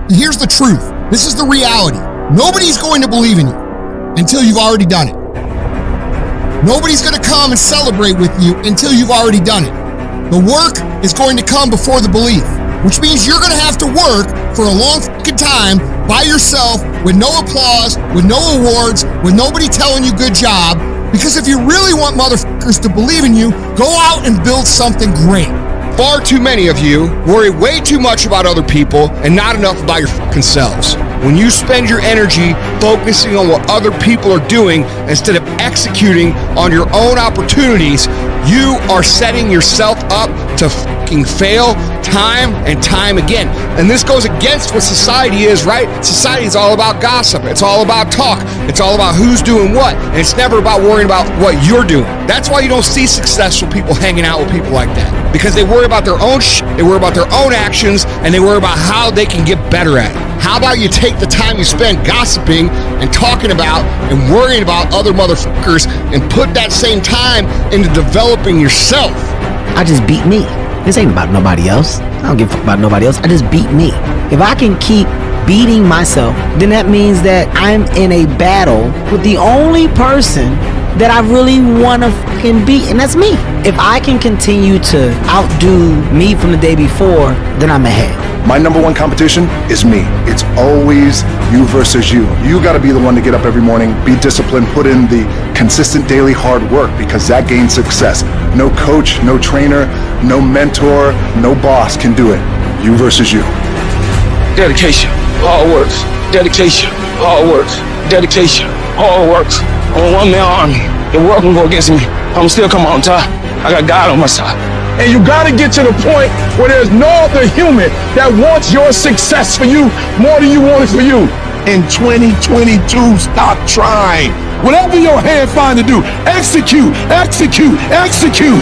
Here's the truth. This is the reality. Nobody's going to believe in you until you've already done it. Nobody's going to come and celebrate with you until you've already done it. The work is going to come before the belief, which means you're going to have to work for a long fucking time by yourself with no applause, with no awards, with nobody telling you good job. Because if you really want motherfuckers to believe in you, go out and build something great. Far too many of you worry way too much about other people and not enough about your fucking selves. When you spend your energy focusing on what other people are doing instead of executing on your own opportunities, you are setting yourself up to fucking fail time and time again. And this goes against what society is, right? Society is all about gossip. It's all about talk. It's all about who's doing what. And it's never about worrying about what you're doing. That's why you don't see successful people hanging out with people like that. Because they worry about their own shit, they worry about their own actions, and they worry about how they can get better at it. How about you take the time you spend gossiping and talking about and worrying about other motherfuckers and put that same time into developing yourself? I just beat me. This ain't about nobody else. I don't give a fuck about nobody else. I just beat me. If I can keep beating myself, then that means that I'm in a battle with the only person that I really want to fucking beat, and that's me. If I can continue to outdo me from the day before, then I'm ahead. My number one competition is me. It's always you versus you. You got to be the one to get up every morning, be disciplined, put in the consistent daily hard work, because that gains success. No coach, no trainer, no mentor, no boss can do it. You versus you. Dedication, hard works. Dedication, hard works. Dedication, hard works. I'm a one-man army. The world can go against me. I'm still come on top. I got God on my side. And you gotta get to the point where there's no other human that wants your success for you more than you want it for you. In 2022, stop trying. Whatever your hand find to do, execute, execute, execute.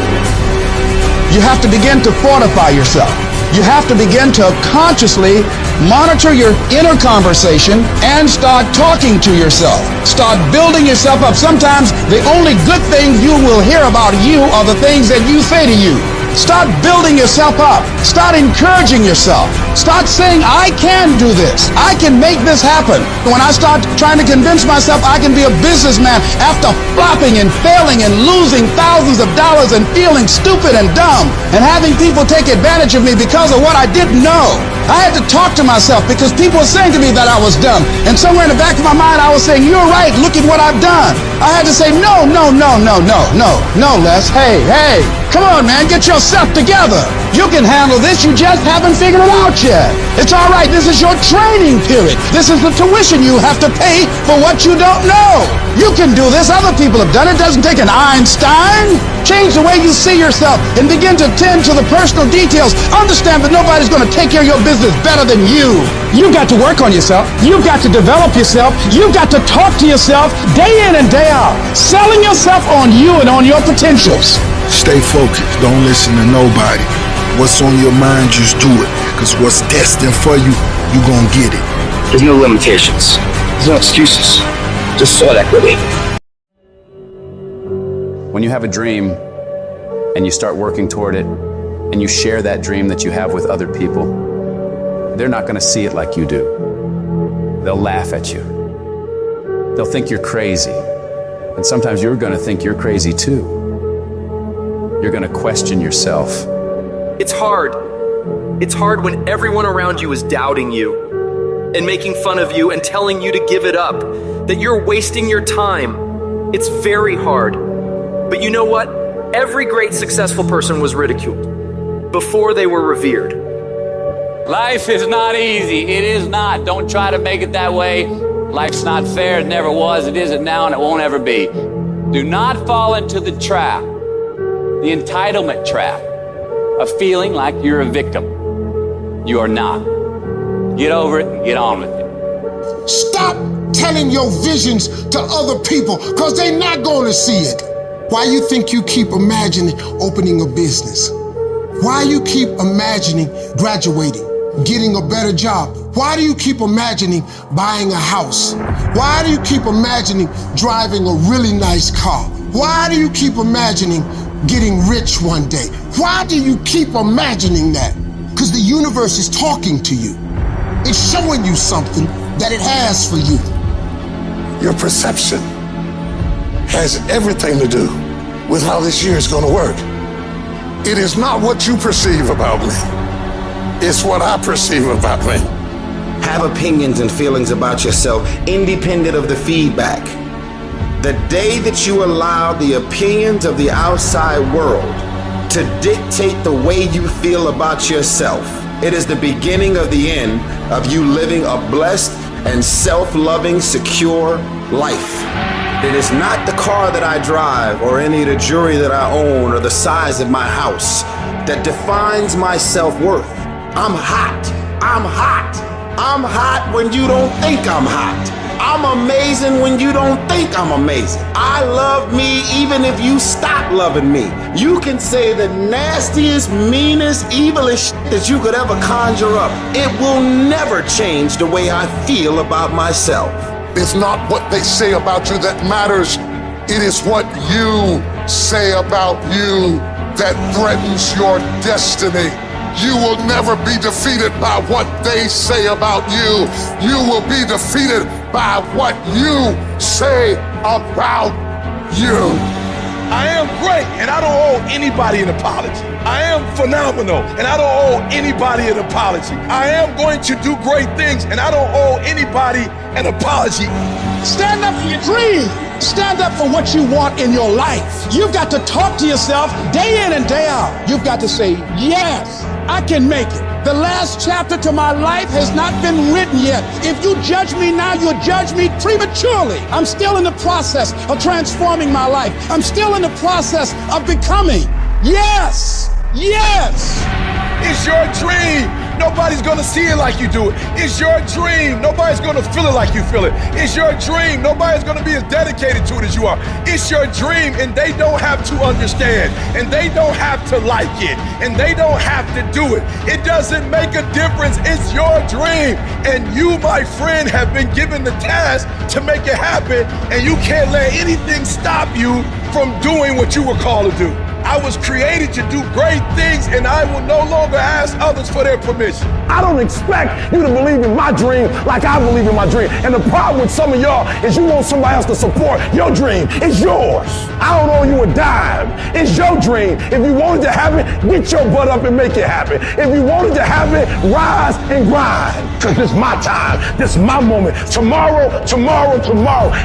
You have to begin to fortify yourself. You have to begin to consciously monitor your inner conversation and start talking to yourself. Start building yourself up. Sometimes the only good things you will hear about you are the things that you say to you. Start building yourself up. Start encouraging yourself. Start saying, I can do this. I can make this happen. When I start trying to convince myself I can be a businessman after flopping and failing and losing thousands of dollars and feeling stupid and dumb and having people take advantage of me because of what I didn't know. I had to talk to myself because people were saying to me that I was dumb. And somewhere in the back of my mind, I was saying, you're right, look at what I've done. I had to say, no, Les. Hey, come on, man, get yourself together. You can handle this, you just haven't figured it out yet. It's all right, this is your training period. This is the tuition you have to pay for what you don't know. You can do this, other people have done it. It doesn't take an Einstein. Change the way you see yourself and begin to tend to the personal details. Understand that nobody's going to take care of your business better than you. You've got to work on yourself. You've got to develop yourself. You've got to talk to yourself day in and day out, selling yourself on you and on your potentials. Stay focused. Don't listen to nobody. What's on your mind, just do it. Because what's destined for you, you gonna get it. There's no limitations. There's no excuses. Just sweat equity. When you have a dream and you start working toward it and you share that dream that you have with other people, they're not going to see it like you do. They'll laugh at you. They'll think you're crazy. And sometimes you're going to think you're crazy too. You're going to question yourself. It's hard. It's hard when everyone around you is doubting you and making fun of you and telling you to give it up, that you're wasting your time. It's very hard. But you know what? Every great successful person was ridiculed before they were revered. Life is not easy. It is not. Don't try to make it that way. Life's not fair. It never was. It isn't now, and it won't ever be. Do not fall into the trap, the entitlement trap, of feeling like you're a victim. You are not. Get over it and get on with it. Stop telling your visions to other people, because they're not going to see it. Why you think you keep imagining opening a business? Why you keep imagining graduating, getting a better job? Why do you keep imagining buying a house? Why do you keep imagining driving a really nice car? Why do you keep imagining getting rich one day? Why do you keep imagining that? Because the universe is talking to you. is showing you something that it has for you. Your perception has everything to do with how this year is going to work. It is not what you perceive about me. It's what I perceive about me. Have opinions and feelings about yourself independent of the feedback. The day that you allow the opinions of the outside world to dictate the way you feel about yourself, it is the beginning of the end of you living a blessed and self-loving, secure life. It is not the car that I drive or any of the jewelry that I own or the size of my house that defines my self-worth. I'm hot. I'm hot. I'm hot when you don't think I'm hot. I'm amazing when you don't think I'm amazing. I love me even if you stop loving me. You can say the nastiest, meanest, evilest shit that you could ever conjure up. It will never change the way I feel about myself. It's not what they say about you that matters. It is what you say about you that threatens your destiny. You will never be defeated by what they say about you. You will be defeated by what you say about you. I am great, and I don't owe anybody an apology. I am phenomenal, and I don't owe anybody an apology. I am going to do great things, and I don't owe anybody an apology. Stand up for your dream. Stand up for what you want in your life. You've got to talk to yourself day in and day out. You've got to say, yes, I can make it. The last chapter to my life has not been written yet. If you judge me now, you'll judge me prematurely. I'm still in the process of transforming my life. I'm still in the process of becoming. Yes, yes. It's your dream. Nobody's gonna see it like you do it. It's your dream. Nobody's gonna feel it like you feel it. It's your dream. Nobody's gonna be as dedicated to it as you are. It's your dream, and they don't have to understand, and they don't have to like it, and they don't have to do it. It doesn't make a difference. It's your dream, and you, my friend, have been given the task to make it happen, and you can't let anything stop you from doing what you were called to do. I was created to do great things, and I will no longer ask others for their permission. I don't expect you to believe in my dream like I believe in my dream. And the problem with some of y'all is you want somebody else to support your dream. It's yours. I don't owe you a dime. It's your dream. If you wanted to have it, get your butt up and make it happen. If you wanted to have it, rise and grind. Because this is my time. This is my moment. Tomorrow.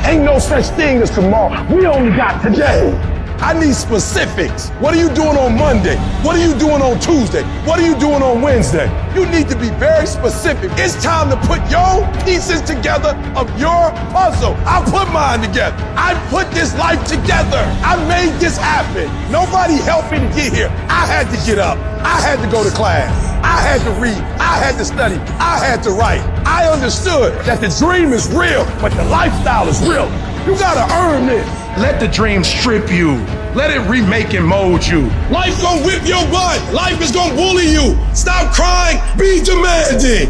Ain't no such thing as tomorrow. We only got today. I need specifics. What are you doing on Monday? What are you doing on Tuesday? What are you doing on Wednesday? You need to be very specific. It's time to put your pieces together of your puzzle. I put mine together. I put this life together. I made this happen. Nobody helped me to get here. I had to get up. I had to go to class. I had to read. I had to study. I had to write. I understood that the dream is real, but the lifestyle is real. You gotta earn this. Let the dream strip you. Let it remake and mold you. Life gonna whip your butt. Life is gonna bully you. Stop crying, be demanding.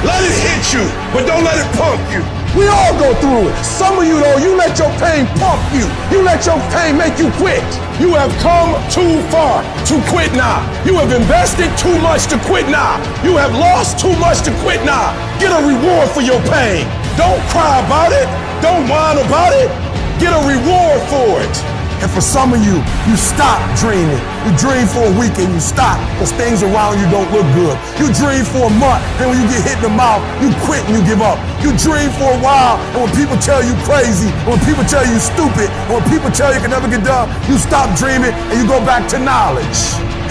Let it hit you, but don't let it pump you. We all go through it. Some of you, though, you let your pain pump you. You let your pain make you quit. You have come too far to quit now. You have invested too much to quit now. You have lost too much to quit now. Get a reward for your pain. Don't cry about it. Don't whine about it. Get a reward for it. And for some of you, you stop dreaming. You dream for a week and you stop because things around you don't look good. You dream for a month, and when you get hit in the mouth, you quit and you give up. You dream for a while, and when people tell you crazy, and when people tell you stupid, and when people tell you can never get done, you stop dreaming and you go back to knowledge.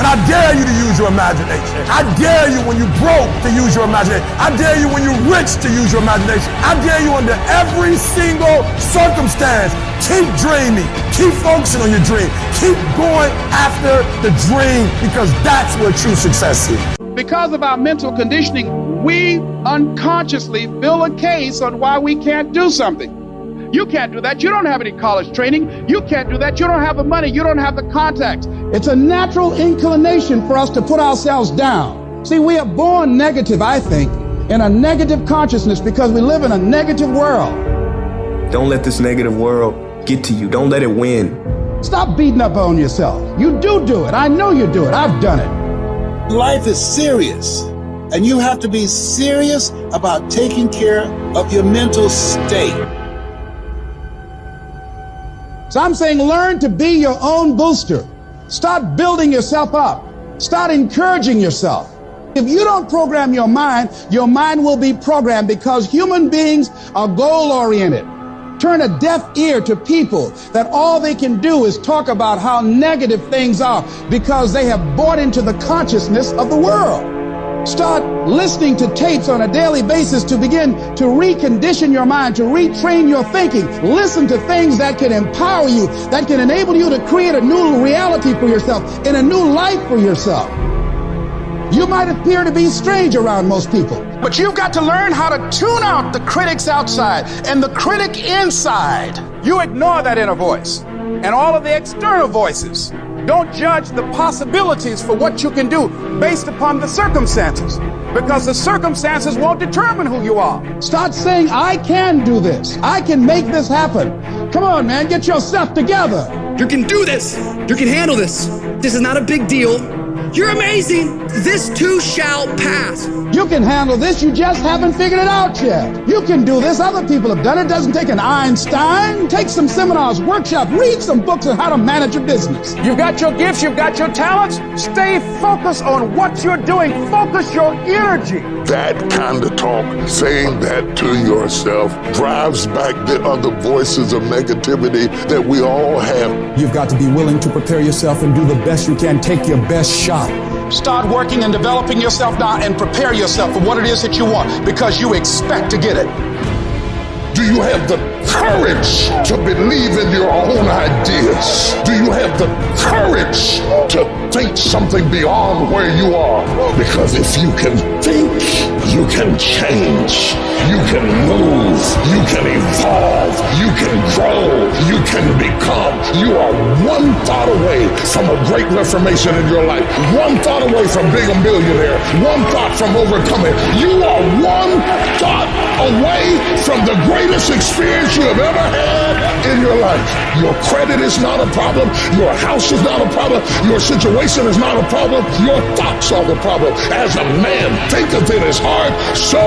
And I dare you to use your imagination. I dare you when you're broke to use your imagination. I dare you when you're rich to use your imagination. I dare you under every single circumstance. Keep dreaming. Keep focusing on your dream. Keep going after the dream because that's where true success is. Because of our mental conditioning, we unconsciously build a case on why we can't do something. You can't do that. You don't have any college training. You can't do that. You don't have the money. You don't have the contacts. It's a natural inclination for us to put ourselves down. See, we are born negative, I think, in a negative consciousness because we live in a negative world. Don't let this negative world get to you. Don't let it win. Stop beating up on yourself. You do it. I know you do it. I've done it. Life is serious. And you have to be serious about taking care of your mental state. So I'm saying learn to be your own booster. Start building yourself up. Start encouraging yourself. If you don't program your mind will be programmed, because human beings are goal-oriented. Turn a deaf ear to people that all they can do is talk about how negative things are because they have bought into the consciousness of the world. Start listening to tapes on a daily basis to begin to recondition your mind, to retrain your thinking. Listen to things that can empower you, that can enable you to create a new reality for yourself and a new life for yourself. You might appear to be strange around most people, but you've got to learn how to tune out the critics outside and the critic inside. You ignore that inner voice and all of the external voices. Don't judge the possibilities for what you can do based upon the circumstances, because the circumstances won't determine who you are. Start saying, I can do this. I can make this happen. Come on, man, get yourself together. You can do this. You can handle this. This is not a big deal. You're amazing. This too shall pass. You can handle this. You just haven't figured it out yet. You can do this. Other people have done it. Doesn't take an Einstein. Take some seminars, workshops, read some books on how to manage a business. You've got your gifts. You've got your talents. Stay focused on what you're doing. Focus your energy. That kind of talk, saying that to yourself, drives back the other voices of negativity that we all have. You've got to be willing to prepare yourself and do the best you can. Take your best shot. Start working and developing yourself now and prepare yourself for what it is that you want, because you expect to get it. Do you have the courage to believe in your own ideas? Do you have the courage to think something beyond where you are? Because if you can think, you can change, you can move, you can evolve, you can grow, you can become. You are one thought away from a great reformation in your life, one thought away from being a millionaire, one thought from overcoming. You are one thought away from the greatest experience you have ever had in your life. Your credit is not a problem. Your house is not a problem. Your situation is not a problem. Your thoughts are the problem. As a man thinketh in his heart, so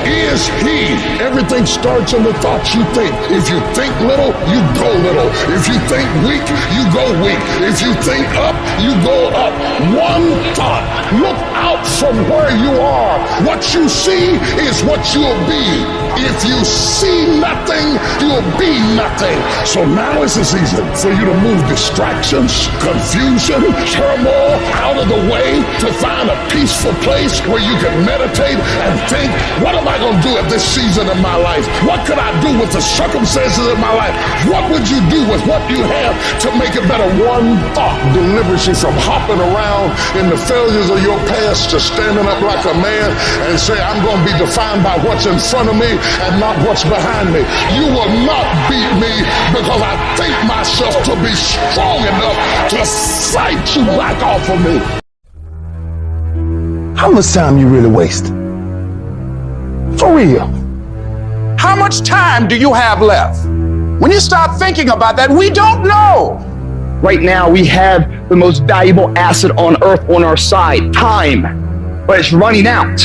is he. Everything starts in the thoughts you think. If you think little, you go little. If you think weak, you go weak. If you think up, you go up. One thought. Look out from where you are. What you see is what you'll be. If you see nothing, you'll be nothing. So now is the season for you to move distractions, confusion, turmoil out of the way, to find a peaceful place where you can meditate and think, what am I going to do at this season of my life? What could I do with the circumstances of my life? What would you do with what you have to make it better? One thought delivers you from hopping around in the failures of your past to standing up like a man and say, I'm going to be defined by what's in front of me and not what's behind me. You will not beat me because I think myself to be strong enough to fight you back off of me. How much time you really waste? For real. How much time do you have left? When you start thinking about that, we don't know. Right now, we have the most valuable asset on earth on our side, time, but it's running out.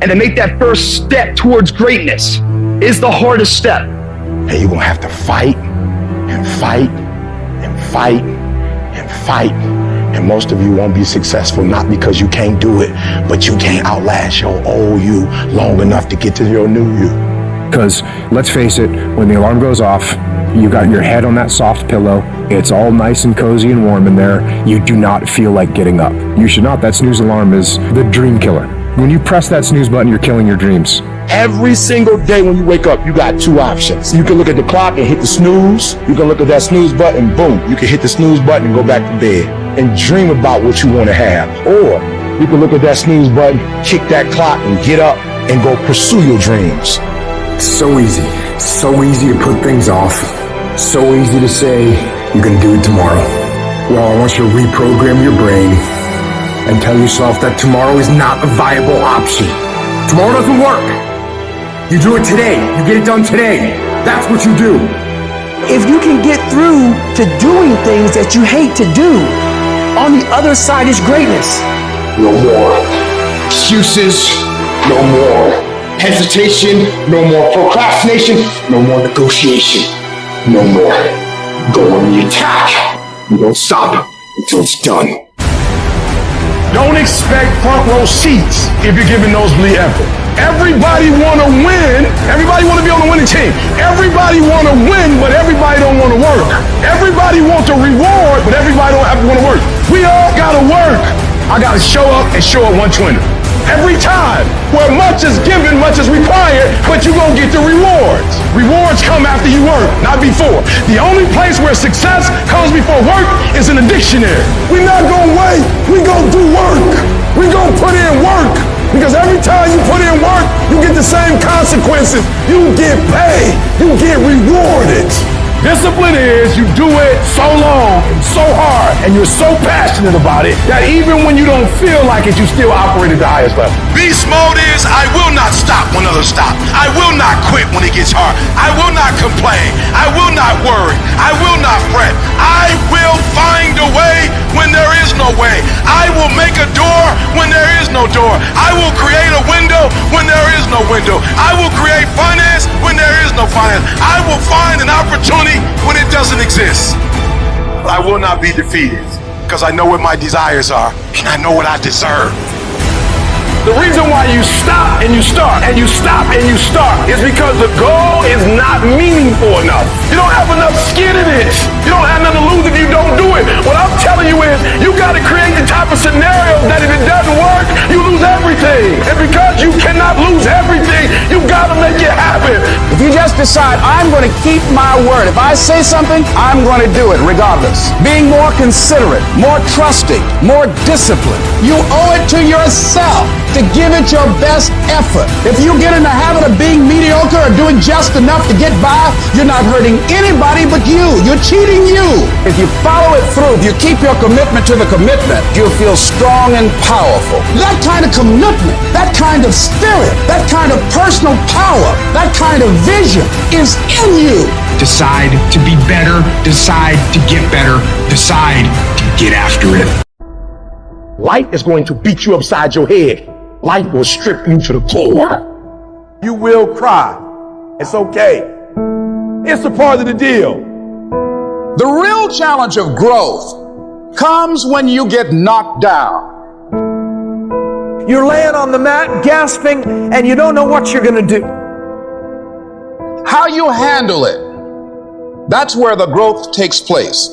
And to make that first step towards greatness is the hardest step. And you're gonna have to fight and fight and fight and fight. And most of you won't be successful, not because you can't do it, but you can't outlast your old you long enough to get to your new you. Because let's face it, when the alarm goes off, you got your head on that soft pillow, it's all nice and cozy and warm in there, you do not feel like getting up. You should not. That snooze alarm is the dream killer. When you press that snooze button, you're killing your dreams. Every single day when you wake up, you got two options. You can look at the clock and hit the snooze. You can look at that snooze button, boom. You can hit the snooze button and go back to bed and dream about what you want to have. Or you can look at that snooze button, kick that clock and get up and go pursue your dreams. It's so easy. So easy to put things off. So easy to say, you can do it tomorrow. Well, I want you to reprogram your brain and tell yourself that tomorrow is not a viable option. Tomorrow doesn't work. You do it today. You get it done today. That's what you do. If you can get through to doing things that you hate to do, on the other side is greatness. No more excuses. No more hesitation, no more procrastination, no more negotiation, no more. Go on the attack. You don't stop until it's done. Don't expect front row seats if you're giving nosebleed effort. Everybody want to win. Everybody want to be on the winning team. Everybody want to win, but everybody don't want to work. Everybody wants a reward, but everybody don't have to want to work. We all got to work. I got to show up and show up 120. Every time, where much is given, much is required, but you're going to get the rewards. Rewards come after you work, not before. The only place where success comes before work is in the dictionary. We're not going to wait. We're going to do work. We're going to put in work. Because every time you put in work, you get the same consequences. You get paid. You get rewarded. Discipline is you do it so long and so hard and you're so passionate about it that even when you don't feel like it, you still operate at the highest level. Beast mode is I will not stop when others stop. I will not quit when it gets hard. I will not complain. I will not worry. I will not fret. I will find a way when there is no way. I will make a door when there is no door. I will create a window when there is no window. I will create finance when there is no finance. I will find an opportunity when it doesn't exist. But I will not be defeated because I know what my desires are and I know what I deserve. The reason why you stop and you start and you stop and you start is because the goal is not meaningful enough. You don't have enough skin in it. You don't have nothing to lose if you don't do it. What I'm telling you is you got to create the type of scenario that if it doesn't work, you lose everything. And because you cannot lose everything, you got to make it happen. If you just decide, I'm going to keep my word. If I say something, I'm going to do it regardless. Being more considerate, more trusting, more disciplined. You owe it to yourself to give it your best effort. If you get in the habit of being mediocre or doing just enough to get by, you're not hurting anybody but you. You're cheating you. If you follow it through, if you keep your commitment to the commitment, you'll feel strong and powerful. That kind of commitment, that kind of spirit, that kind of personal power, that kind of vision is in you. Decide to be better. Decide to get better. Decide to get after it. Life is going to beat you upside your head. Life will strip you to the core. You will cry. It's okay. It's a part of the deal. The real challenge of growth comes when you get knocked down. You're laying on the mat, gasping, and you don't know what you're going to do. How you handle it, that's where the growth takes place.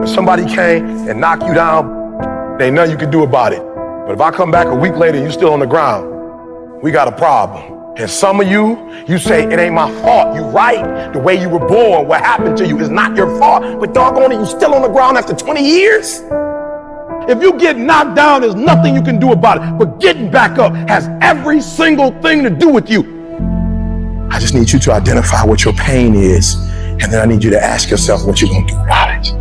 If somebody came and knocked you down, there ain't nothing you can do about it. But if I come back a week later and you're still on the ground, we got a problem. And some of you say, it ain't my fault. You right. The way you were born, what happened to you is not your fault. But doggone it, you still on the ground after 20 years? If you get knocked down, there's nothing you can do about it. But getting back up has every single thing to do with you. I just need you to identify what your pain is. And then I need you to ask yourself what you're going to do about it.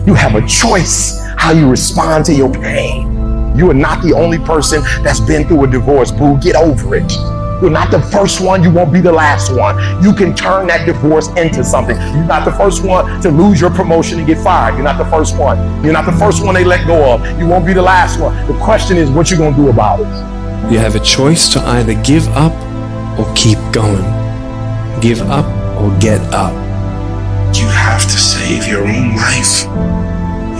You have a choice how you respond to your pain. You are not the only person that's been through a divorce, boo. Get over it. You're not the first one. You won't be the last one. You can turn that divorce into something. You're not the first one to lose your promotion and get fired. You're not the first one. You're not the first one they let go of. You won't be the last one. The question is, what you going to do about it? You have a choice to either give up or keep going. Give up or get up. You have to save your own life.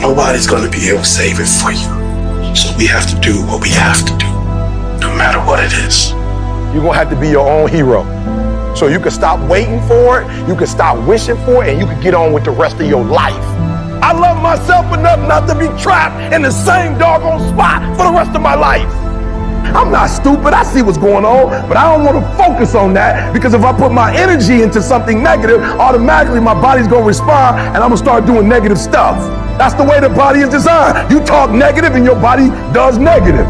Nobody's going to be able to save it for you. So we have to do what we have to do, no matter what it is. You're going to have to be your own hero. So you can stop waiting for it, you can stop wishing for it, and you can get on with the rest of your life. I love myself enough not to be trapped in the same doggone spot for the rest of my life. I'm not stupid, I see what's going on, but I don't want to focus on that because if I put my energy into something negative, automatically my body's going to respond and I'm going to start doing negative stuff. That's the way the body is designed. You talk negative and your body does negative.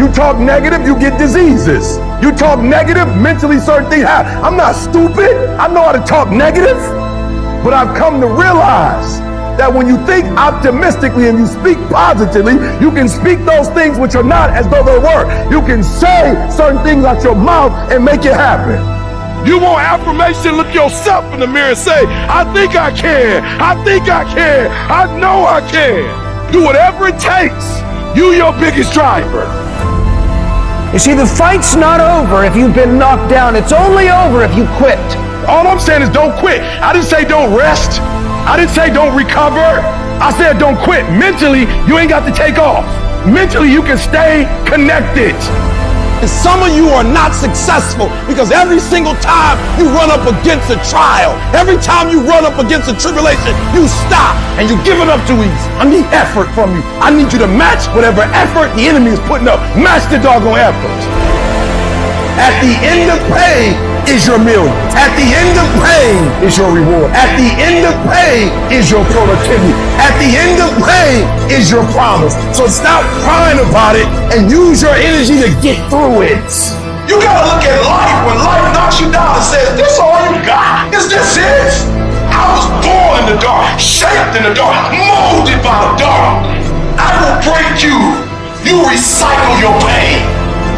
You talk negative, you get diseases. You talk negative, mentally certain things happen. I'm not stupid. I know how to talk negative, but I've come to realize that when you think optimistically and you speak positively, you can speak those things which are not as though they were. You can say certain things out your mouth and make it happen. You want affirmation, look yourself in the mirror and say, I think I can, I think I can, I know I can. Do whatever it takes. You your biggest driver. You see, the fight's not over if you've been knocked down. It's only over if you quit. All I'm saying is don't quit. I didn't say don't rest. I didn't say don't recover. I said don't quit. Mentally, you ain't got to take off. Mentally, you can stay connected. And some of you are not successful because every single time you run up against a trial, every time you run up against a tribulation, you stop and you give it up too easy. I need effort from you. I need you to match whatever effort the enemy is putting up. Match the doggone effort. At the end of pain is your million. At the end of pain is your reward. At the end of pain is your productivity. At the end of pain is your promise. So stop crying about it and use your energy to get through it. You gotta look at life when life knocks you down and says, this all you got? Is this it? I was born in the dark, shaped in the dark, molded by the dark. I will break you. You recycle your pain.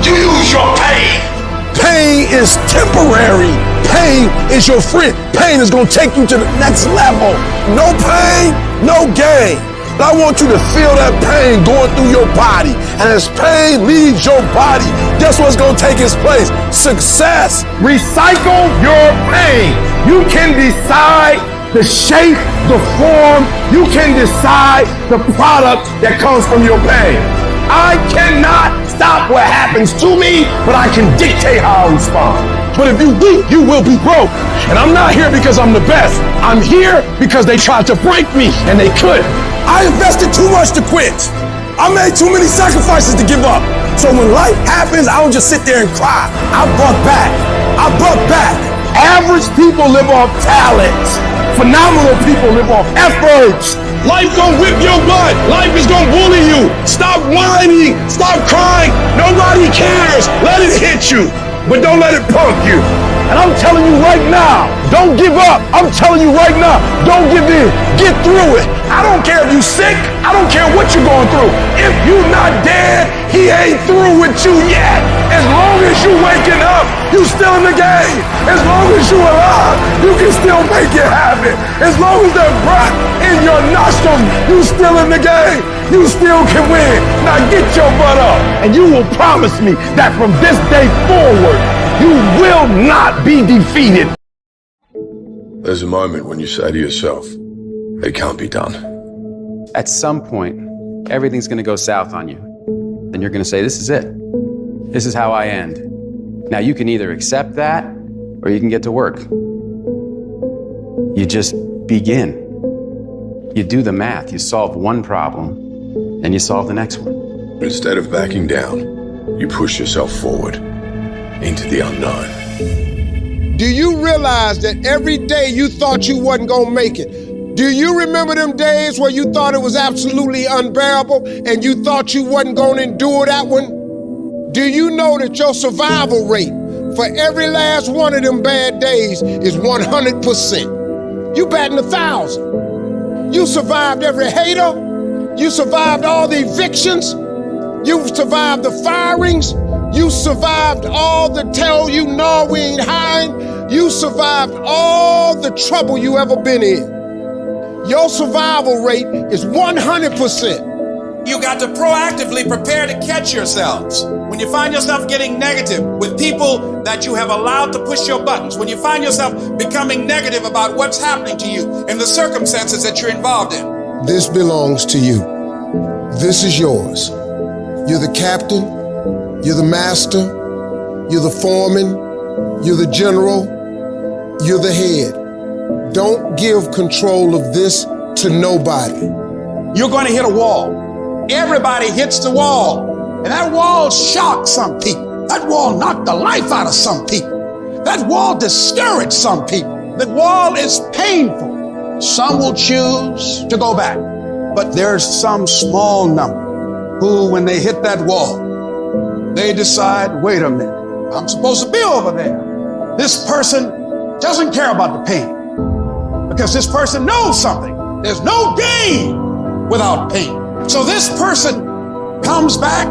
You use your pain. Pain is temporary. Pain is your friend. Pain is gonna take you to the next level. No pain, no gain. But I want you to feel that pain going through your body. And as pain leaves your body, guess what's gonna take its place? Success. Recycle your pain. You can decide the shape, the form. You can decide the product that comes from your pain. I cannot stop what happens to me, but I can dictate how I respond. But if you weak, you will be broke. And I'm not here because I'm the best. I'm here because they tried to break me, and they couldn't. I invested too much to quit. I made too many sacrifices to give up. So when life happens, I don't just sit there and cry. I buck back. I buck back. Average people live off talent. Phenomenal people live off efforts. Life gonna whip your butt. Life is gonna bully you. Stop whining. Stop crying. Nobody cares. Let it hit you, but don't let it punk you. And I'm telling you right now, don't give up. I'm telling you right now, don't give in. Get through it. I don't care if you're sick. I don't care what you're going through. If you're not dead, he ain't through with you yet. As long as you waking up, you still in the game. As long as you alive, you can still make it happen. As long as there's breath in your nostrils, you still in the game. You still can win. Now get your butt up, and you will promise me that from this day forward, you will not be defeated. There's a moment when you say to yourself, it can't be done. At some point, everything's going to go south on you. Then you're going to say, this is it. This is how I end. Now, you can either accept that or you can get to work. You just begin. You do the math. You solve one problem, then you solve the next one. Instead of backing down, you push yourself forward into the unknown. Do you realize that every day you thought you wasn't gonna make it? Do you remember them days where you thought it was absolutely unbearable and you thought you wasn't gonna endure that one? Do you know that your survival rate for every last one of them bad days is 100%? You batting 1,000. You survived every hater. You survived all the evictions. You survived the firings. You survived all the tell you no, we ain't hiring. You survived all the trouble you ever been in. Your survival rate is 100%. You got to proactively prepare to catch yourselves. When you find yourself getting negative with people that you have allowed to push your buttons, when you find yourself becoming negative about what's happening to you and the circumstances that you're involved in. This belongs to you. This is yours. You're the captain, you're the master, you're the foreman, you're the general, you're the head. Don't give control of this to nobody. You're going to hit a wall. Everybody hits the wall. And that wall shocked some people. That wall knocked the life out of some people. That wall discouraged some people. That wall is painful. Some will choose to go back. But there's some small number who, when they hit that wall, they decide, wait a minute, I'm supposed to be over there. This person doesn't care about the pain because this person knows something. There's no gain without pain. So this person comes back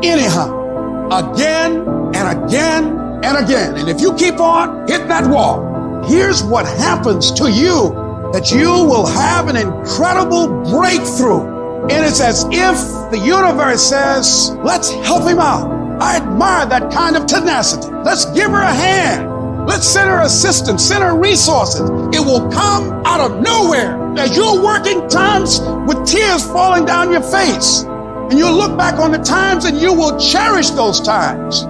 anyhow, again and again and again. And if you keep on hitting that wall, here's what happens to you, that you will have an incredible breakthrough. And it's as if the universe says, let's help him out. I admire that kind of tenacity. Let's give her a hand. Let's send her assistance, send her resources. It will come out of nowhere. As you're working times with tears falling down your face, and you'll look back on the times and you will cherish those times.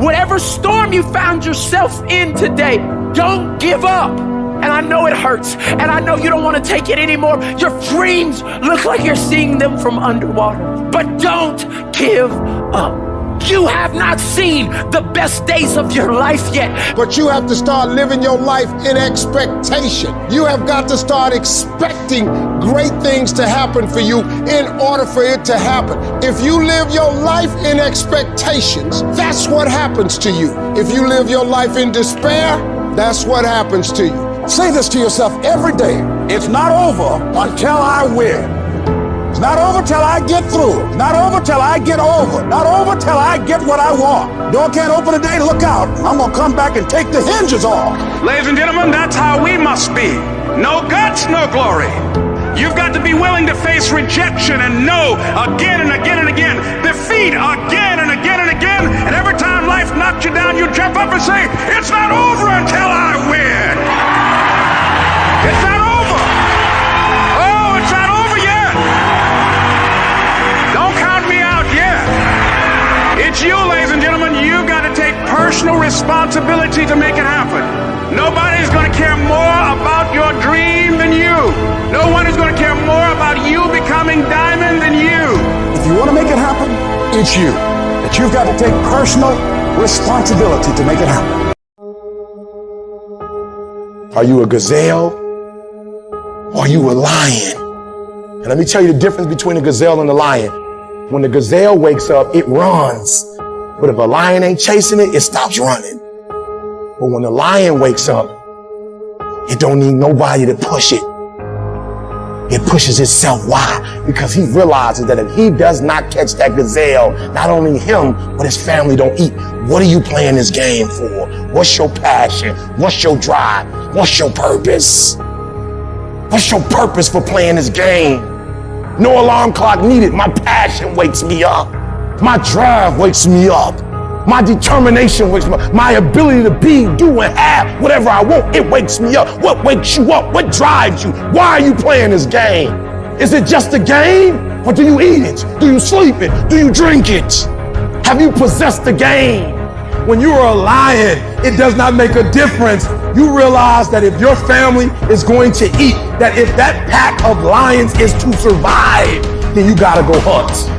Whatever storm you found yourself in today, don't give up. And I know it hurts, and I know you don't want to take it anymore. Your dreams look like you're seeing them from underwater, but don't give up. You have not seen the best days of your life yet. But you have to start living your life in expectation. You have got to start expecting great things to happen for you in order for it to happen. If you live your life in expectations, that's what happens to you. If you live your life in despair, that's what happens to you. Say this to yourself every day. It's not over until I win. It's not over till I get through. It's not over till I get over. Not over till I get what I want. Door can't open today, look out. I'm gonna come back and take the hinges off. Ladies and gentlemen, that's how we must be. No guts, no glory. You've got to be willing to face rejection and no again and again and again. Defeat again and again and again. And every time life knocks you down, you jump up and say, it's not over until I win. It's not over. Oh, it's not over yet. Don't count me out yet. It's you, ladies and gentlemen. You've got to take personal responsibility to make it happen. Nobody's going to care more about your dream than you. No one is going to care more about you becoming diamond than you. If you want to make it happen, it's you. But you've got to take personal responsibility to make it happen. Are you a gazelle? Or are you a lion? And let me tell you the difference between a gazelle and a lion. When the gazelle wakes up, it runs. But if a lion ain't chasing it, it stops running. But when the lion wakes up, it don't need nobody to push it. It pushes itself. Why? Because he realizes that if he does not catch that gazelle, not only him, but his family don't eat. What are you playing this game for? What's your passion? What's your drive? What's your purpose? What's your purpose for playing this game? No alarm clock needed. My passion wakes me up. My drive wakes me up. My determination wakes me up. My ability to be, do, and have whatever I want, it wakes me up. What wakes you up? What drives you? Why are you playing this game? Is it just a game? Or do you eat it? Do you sleep it? Do you drink it? Have you possessed the game? When you are a lion, it does not make a difference. You realize that if your family is going to eat, that if that pack of lions is to survive, then you gotta go hunt.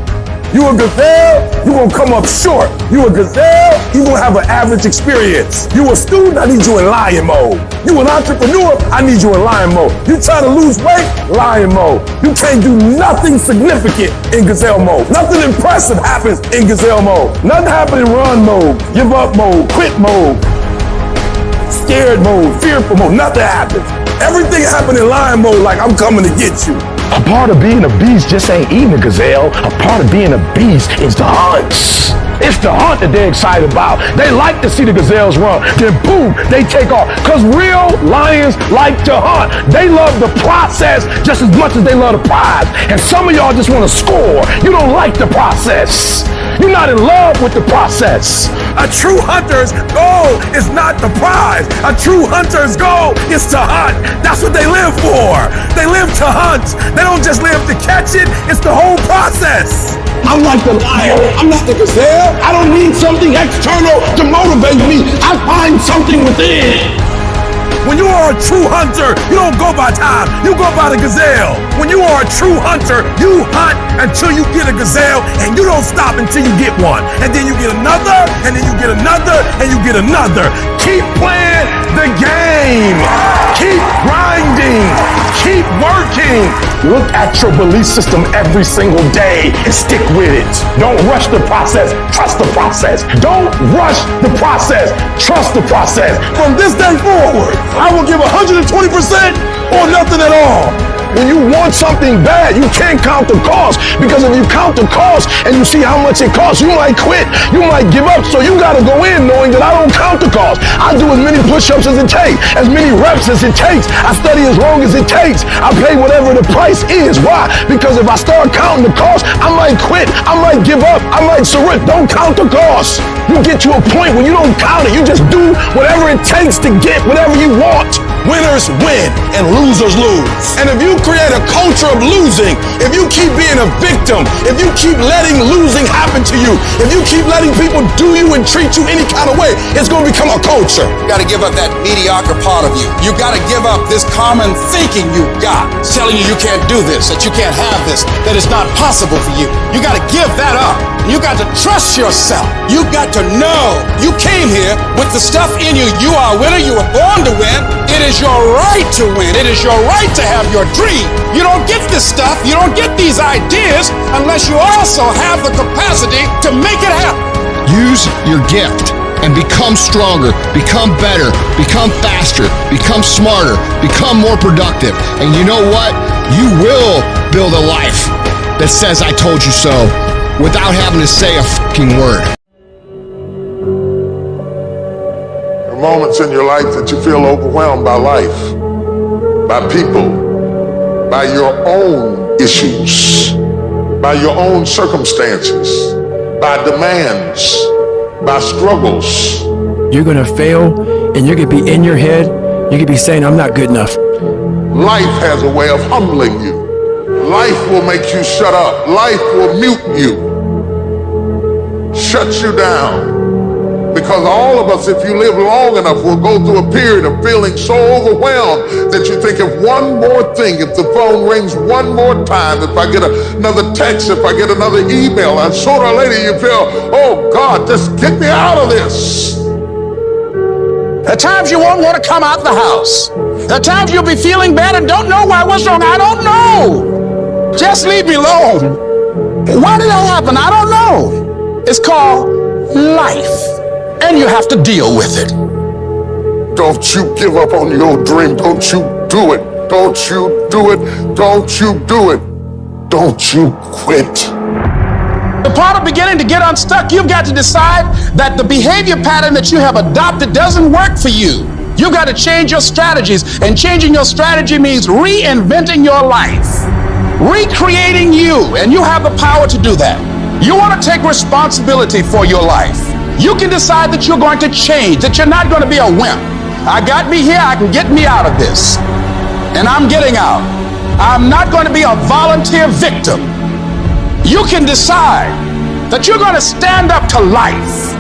You a gazelle, you gonna come up short. You a gazelle, you gonna have an average experience. You a student, I need you in lion mode. You an entrepreneur, I need you in lion mode. You trying to lose weight, lion mode. You can't do nothing significant in gazelle mode. Nothing impressive happens in gazelle mode. Nothing happens in run mode, give up mode, quit mode, scared mode, fearful mode. Nothing happens. Everything happens in lion mode like I'm coming to get you. A part of being a beast just ain't eating a gazelle. A part of being a beast is the hunts. It's the hunt that they're excited about. They like to see the gazelles run. Then boom, they take off. Because real lions like to hunt. They love the process just as much as they love the prize. And some of y'all just want to score. You don't like the process. You're not in love with the process. A true hunter's goal is not the prize. A true hunter's goal is to hunt. That's what they live for. They live to hunt. They don't just live to catch it. It's the whole process. I'm like the lion. I'm not the gazelle. I don't need something external to motivate me. I find something within. When you are a true hunter, you don't go by time, you go by the gazelle. When you are a true hunter, you hunt until you get a gazelle, and you don't stop until you get one. And then you get another, and then you get another, and you get another. Keep playing the game. Keep grinding. Keep working. Look at your belief system every single day and stick with it. Don't rush the process. Trust the process. Don't rush the process. Trust the process. From this day forward, I will give 120% or nothing at all. When you want something bad, you can't count the cost, because if you count the cost and you see how much it costs, you might quit, you might give up. So you gotta go in knowing that I don't count the cost. I do as many push-ups as it takes, as many reps as it takes. I study as long as it takes. I pay whatever the price is. Why? Because if I start counting the cost, I might quit, I might give up, I might surrender. Don't count the cost. You get to a point where you don't count it. You just do whatever it takes to get whatever you want. Winners win and losers lose. And if you create a culture of losing, if you keep being a victim, if you keep letting losing happen to you, if you keep letting people do you and treat you any kind of way, it's going to become a culture. You got to give up that mediocre part of you. You got to give up this common thinking you got, telling you can't do this, that you can't have this, that it's not possible for you. You got to give that up. You got to trust yourself. You got to know you came here with the stuff in you. You are a winner. You were born to win. It is your right to win. It is your right to have your dream. You don't get this stuff. You don't get these ideas unless you also have the capacity to make it happen. Use your gift and become stronger, become better, become faster, become smarter, become more productive. And you know what? You will build a life that says I told you so without having to say a fucking word. There are moments in your life that you feel overwhelmed by life, by people, by your own issues, by your own circumstances, by demands, by struggles. You're gonna fail, and you're gonna be in your head, you're gonna be saying, I'm not good enough. Life has a way of humbling you. Life will make you shut up. Life will mute you, shut you down. Because all of us, if you live long enough, will go through a period of feeling so overwhelmed that you think, if one more thing, if the phone rings one more time, if I get another text, if I get another email, and sooner or later you feel, oh God, just get me out of this. There are times you won't want to come out the house. There are times you'll be feeling bad and don't know why. What's wrong? I don't know. Just leave me alone. Why did that happen? I don't know. It's called life. And you have to deal with it. Don't you give up on your dream. Don't you do it. Don't you do it. Don't you do it. Don't you quit. The part of beginning to get unstuck, you've got to decide that the behavior pattern that you have adopted doesn't work for you. You've got to change your strategies, and changing your strategy means reinventing your life, recreating you, and you have the power to do that. You want to take responsibility for your life. You can decide that you're going to change, that you're not going to be a wimp. I got me here, I can get me out of this. And I'm getting out. I'm not going to be a volunteer victim. You can decide that you're going to stand up to life.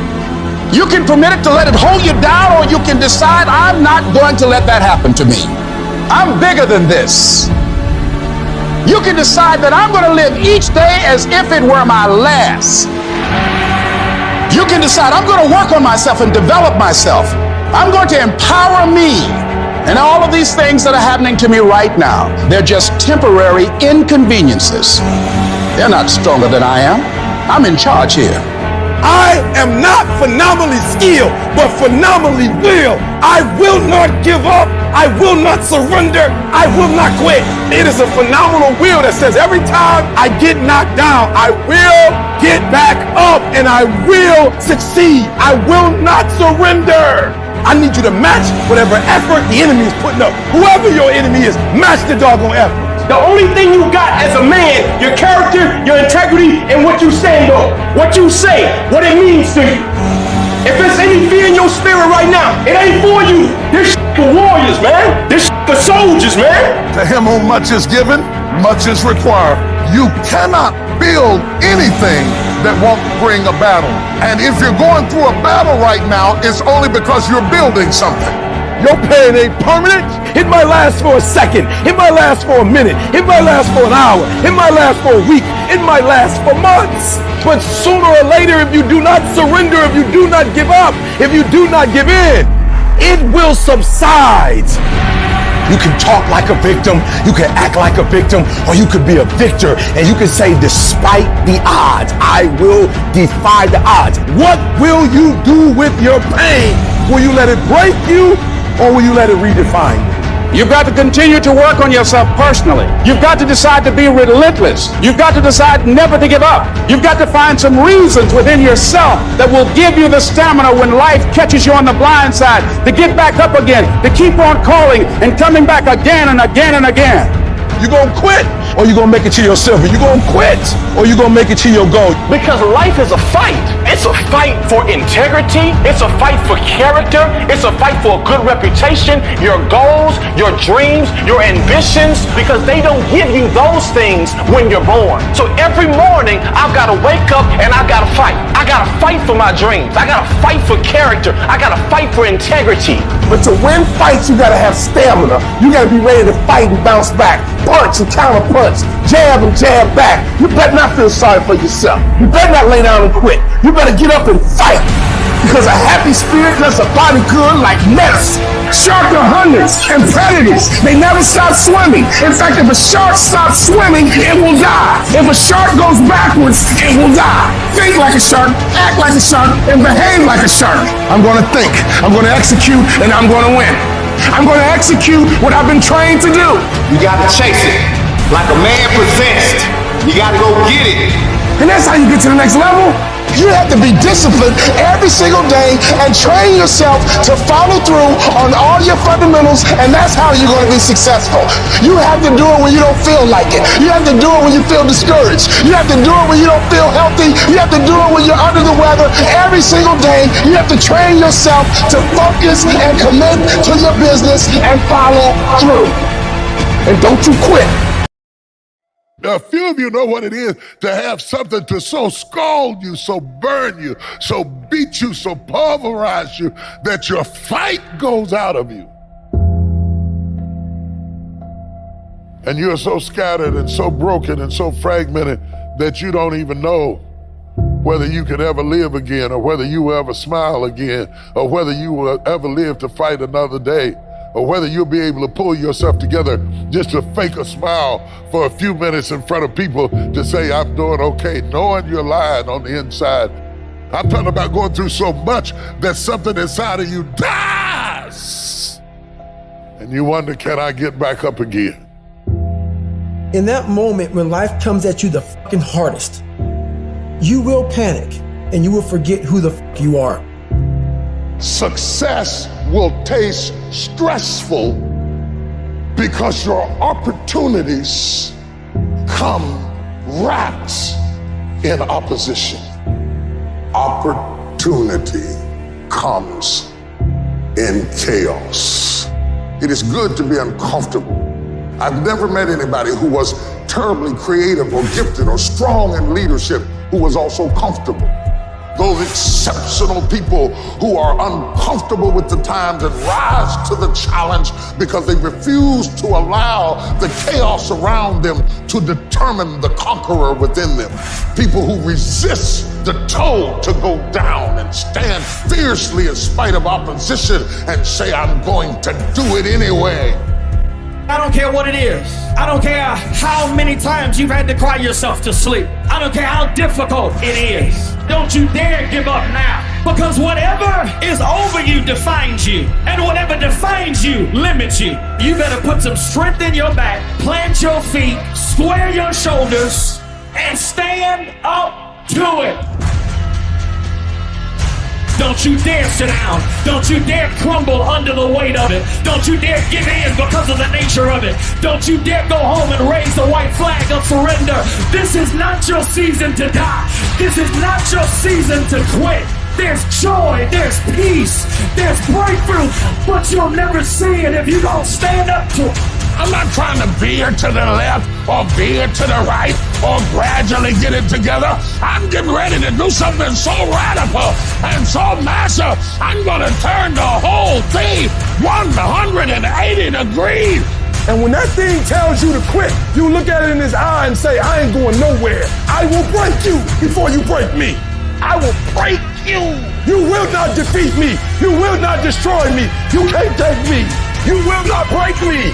You can permit it to let it hold you down, or you can decide, I'm not going to let that happen to me. I'm bigger than this. You can decide that I'm going to live each day as if it were my last. You can decide I'm going to work on myself and develop myself. I'm going to empower me. And all of these things that are happening to me right now, they're just temporary inconveniences. They're not stronger than I am. I'm in charge here. I am not phenomenally skilled, but phenomenally will. I will not give up. I will not surrender. I will not quit. It is a phenomenal will that says every time I get knocked down, I will get back up and I will succeed. I will not surrender. I need you to match whatever effort the enemy is putting up. Whoever your enemy is, match the doggone effort. The only thing you got as a man, your character, your integrity, and what you stand on. What you say, what it means to you. If there's any fear in your spirit right now, it ain't for you. This for warriors, man. This for soldiers, man. To him whom much is given, much is required. You cannot build anything that won't bring a battle. And if you're going through a battle right now, it's only because you're building something. Your pain ain't permanent. It might last for a second. It might last for a minute. It might last for an hour. It might last for a week. It might last for months. But sooner or later, if you do not surrender, if you do not give up, if you do not give in, it will subside. You can talk like a victim, you can act like a victim, or you could be a victor and you can say, despite the odds, I will defy the odds. What will you do with your pain? Will you let it break you, or will you let it redefine you? You've got to continue to work on yourself personally. You've got to decide to be relentless. You've got to decide never to give up. You've got to find some reasons within yourself that will give you the stamina when life catches you on the blind side to get back up again, to keep on calling and coming back again and again and again. You gonna quit or you gonna make it to your silver? You gonna quit or you gonna make it to your goal? Because life is a fight. It's a fight for integrity. It's a fight for character. It's a fight for a good reputation, your goals, your dreams, your ambitions, because they don't give you those things when you're born. So every morning, I've got to wake up and I've got to fight. I got to fight for my dreams. I got to fight for character. I got to fight for integrity. But to win fights, you gotta have stamina. You gotta be ready to fight and bounce back. Punch and counter punch. Jab and jab back. You better not feel sorry for yourself. You better not lay down and quit. You better get up and fight. Because a happy spirit does a body good like medicine. Sharks are hunters and predators. They never stop swimming. In fact, if a shark stops swimming, it will die. If a shark goes backwards, it will die. Think like a shark, act like a shark, and behave like a shark. I'm gonna think, I'm gonna execute, and I'm gonna win. I'm gonna execute what I've been trained to do. You gotta chase it. Like a man possessed. You gotta go get it. And that's how you get to the next level. You have to be disciplined every single day and train yourself to follow through on all your fundamentals, and that's how you're going to be successful. You have to do it when you don't feel like it. You have to do it when you feel discouraged. You have to do it when you don't feel healthy. You have to do it when you're under the weather. Every single day, you have to train yourself to focus and commit to your business and follow through. And don't you quit. Now, a few of you know what it is to have something to so scald you, so burn you, so beat you, so pulverize you, that your fight goes out of you. And you're so scattered and so broken and so fragmented that you don't even know whether you could ever live again, or whether you will ever smile again, or whether you will ever live to fight another day, or whether you'll be able to pull yourself together just to fake a smile for a few minutes in front of people to say, I'm doing okay, knowing you're lying on the inside. I'm talking about going through so much that something inside of you dies. And you wonder, can I get back up again? In that moment when life comes at you the fucking hardest, you will panic and you will forget who the fuck you are. Success will taste stressful because your opportunities come wrapped in opposition. Opportunity comes in chaos. It is good to be uncomfortable. I've never met anybody who was terribly creative or gifted or strong in leadership who was also comfortable. Those exceptional people who are uncomfortable with the times and rise to the challenge because they refuse to allow the chaos around them to determine the conqueror within them. People who resist the toll to go down and stand fiercely in spite of opposition and say, I'm going to do it anyway. I don't care what it is. I don't care how many times you've had to cry yourself to sleep. I don't care how difficult it is. Don't you dare give up now. Because whatever is over you defines you. And whatever defines you limits you. You better put some strength in your back, plant your feet, square your shoulders, and stand up to it. Don't you dare sit down. Don't you dare crumble under the weight of it. Don't you dare give in because of the nature of it. Don't you dare go home and raise the white flag of surrender. This is not your season to die. This is not your season to quit. There's joy, there's peace, there's breakthrough, but you'll never see it if you don't stand up to it. I'm not trying to veer to the left or veer to the right or gradually get it together. I'm getting ready to do something so radical and so massive, I'm gonna turn the whole thing 180 degrees. And when that thing tells you to quit, you look at it in his eye and say, I ain't going nowhere. I will break you before you break me. I will break you. You will not defeat me. You will not destroy me. You can't take me. You will not break me.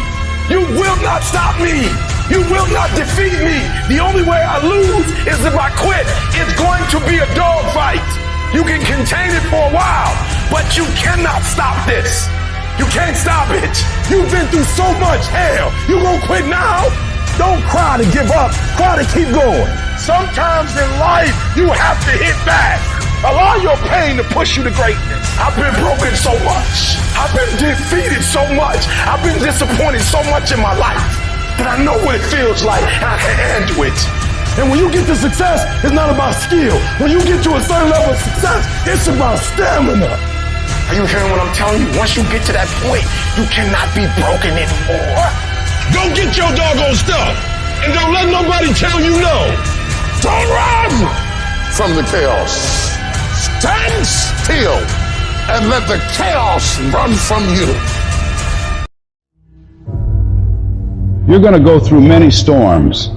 You will not stop me. You will not defeat me. The only way I lose is if I quit. It's going to be a dog fight. You can contain it for a while, but you cannot stop this. You can't stop it. You've been through so much hell. You gonna quit now? Don't cry to give up. Cry to keep going. Sometimes in life, you have to hit back. Allow your pain to push you to greatness. I've been broken so much. I've been defeated so much. I've been disappointed so much in my life that I know what it feels like and I can handle it. And when you get to success, it's not about skill. When you get to a certain level of success, it's about stamina. Are you hearing what I'm telling you? Once you get to that point, you cannot be broken anymore. Go get your doggone stuff. And don't let nobody tell you no. Don't run from the chaos. Stand still and let the chaos run from you. You're going to go through many storms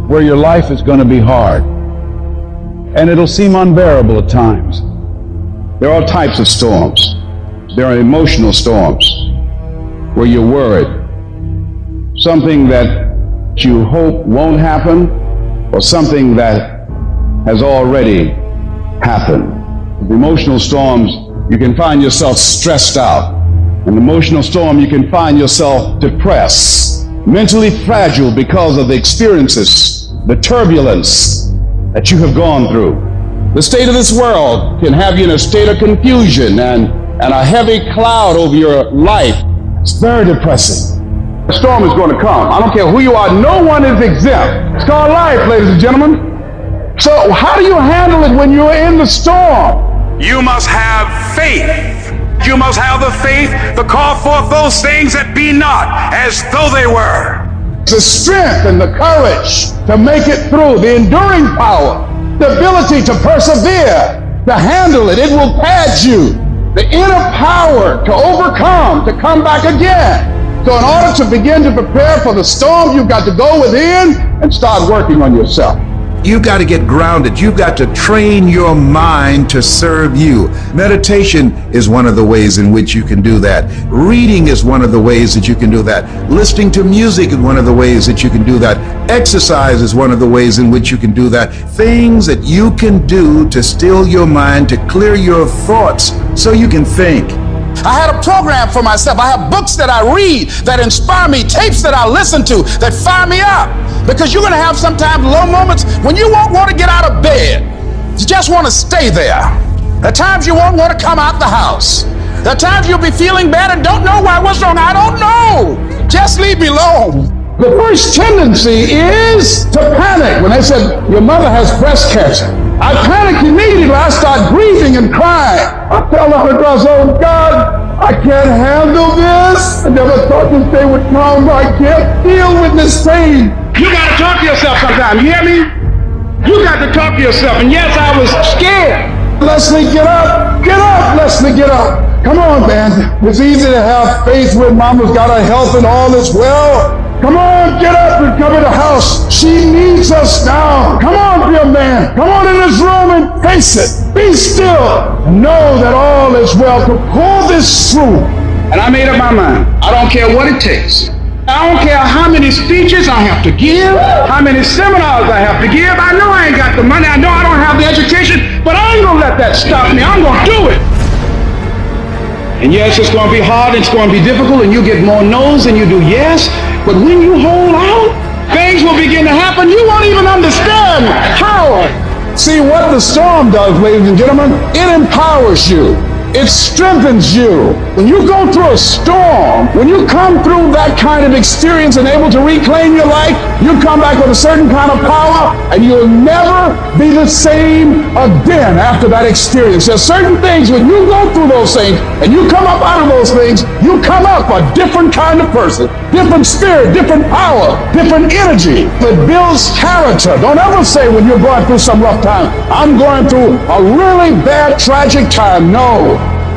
where your life is going to be hard. And it'll seem unbearable at times. There are all types of storms. There are emotional storms where you're worried. Something that you hope won't happen or something that has already happened. With emotional storms, you can find yourself stressed out. In an emotional storm, you can find yourself depressed, mentally fragile because of the experiences, the turbulence that you have gone through. The state of this world can have you in a state of confusion and a heavy cloud over your life. It's very depressing. The storm is going to come. I don't care who you are. No one is exempt. It's called life, ladies and gentlemen. So how do you handle it when you're in the storm? You must have faith. You must have the faith to call forth those things that be not as though they were. The strength and the courage to make it through, the enduring power, the ability to persevere, to handle it. It will pad you. The inner power to overcome, to come back again. So in order to begin to prepare for the storm, you've got to go within and start working on yourself. You've got to get grounded. You've got to train your mind to serve you. Meditation is one of the ways in which you can do that. Reading is one of the ways that you can do that. Listening to music is one of the ways that you can do that. Exercise is one of the ways in which you can do that. Things that you can do to still your mind, to clear your thoughts so you can think. I had a program for myself. I have books that I read that inspire me, tapes that I listen to that fire me up. Because you're going to have sometimes low moments when you won't want to get out of bed. You just want to stay there. There are times you won't want to come out the house. There are times you'll be feeling bad and don't know why. What's wrong? I don't know. Just leave me alone. The first tendency is to panic. When they said, your mother has breast cancer, I panicked immediately. I started grieving and crying. I fell down across, oh God, I can't handle this. I never thought this day would come. I can't deal with this pain. You got to talk to yourself sometimes, you hear me? You got to talk to yourself. And yes, I was scared. Leslie, get up. Get up, Leslie, get up. Come on, man. It's easy to have faith when mama's got her health and all is well. Come on, get up and come in the house. She needs us now. Come on, dear man. Come on in this room and face it. Be still. And know that all is well to pull this through. And I made up my mind. I don't care what it takes. I don't care how many speeches I have to give, how many seminars I have to give. I know I ain't got the money. I know I don't have the education, but I ain't gonna let that stop me. I'm gonna do it. And yes, it's gonna be hard, it's gonna be difficult, and you get more no's than you do yes. But when you hold out, things will begin to happen. You won't even understand how. See what the storm does, ladies and gentlemen? It empowers you. It strengthens you. When you go through a storm, when you come through that kind of experience and able to reclaim your life, you come back with a certain kind of power, and you'll never be the same again after that experience. There's certain things, when you go through those things and you come up out of those things, you come up a different kind of person, different spirit, different power, different energy that builds character. Don't ever say when you're going through some rough time, I'm going through a really bad, tragic time. No.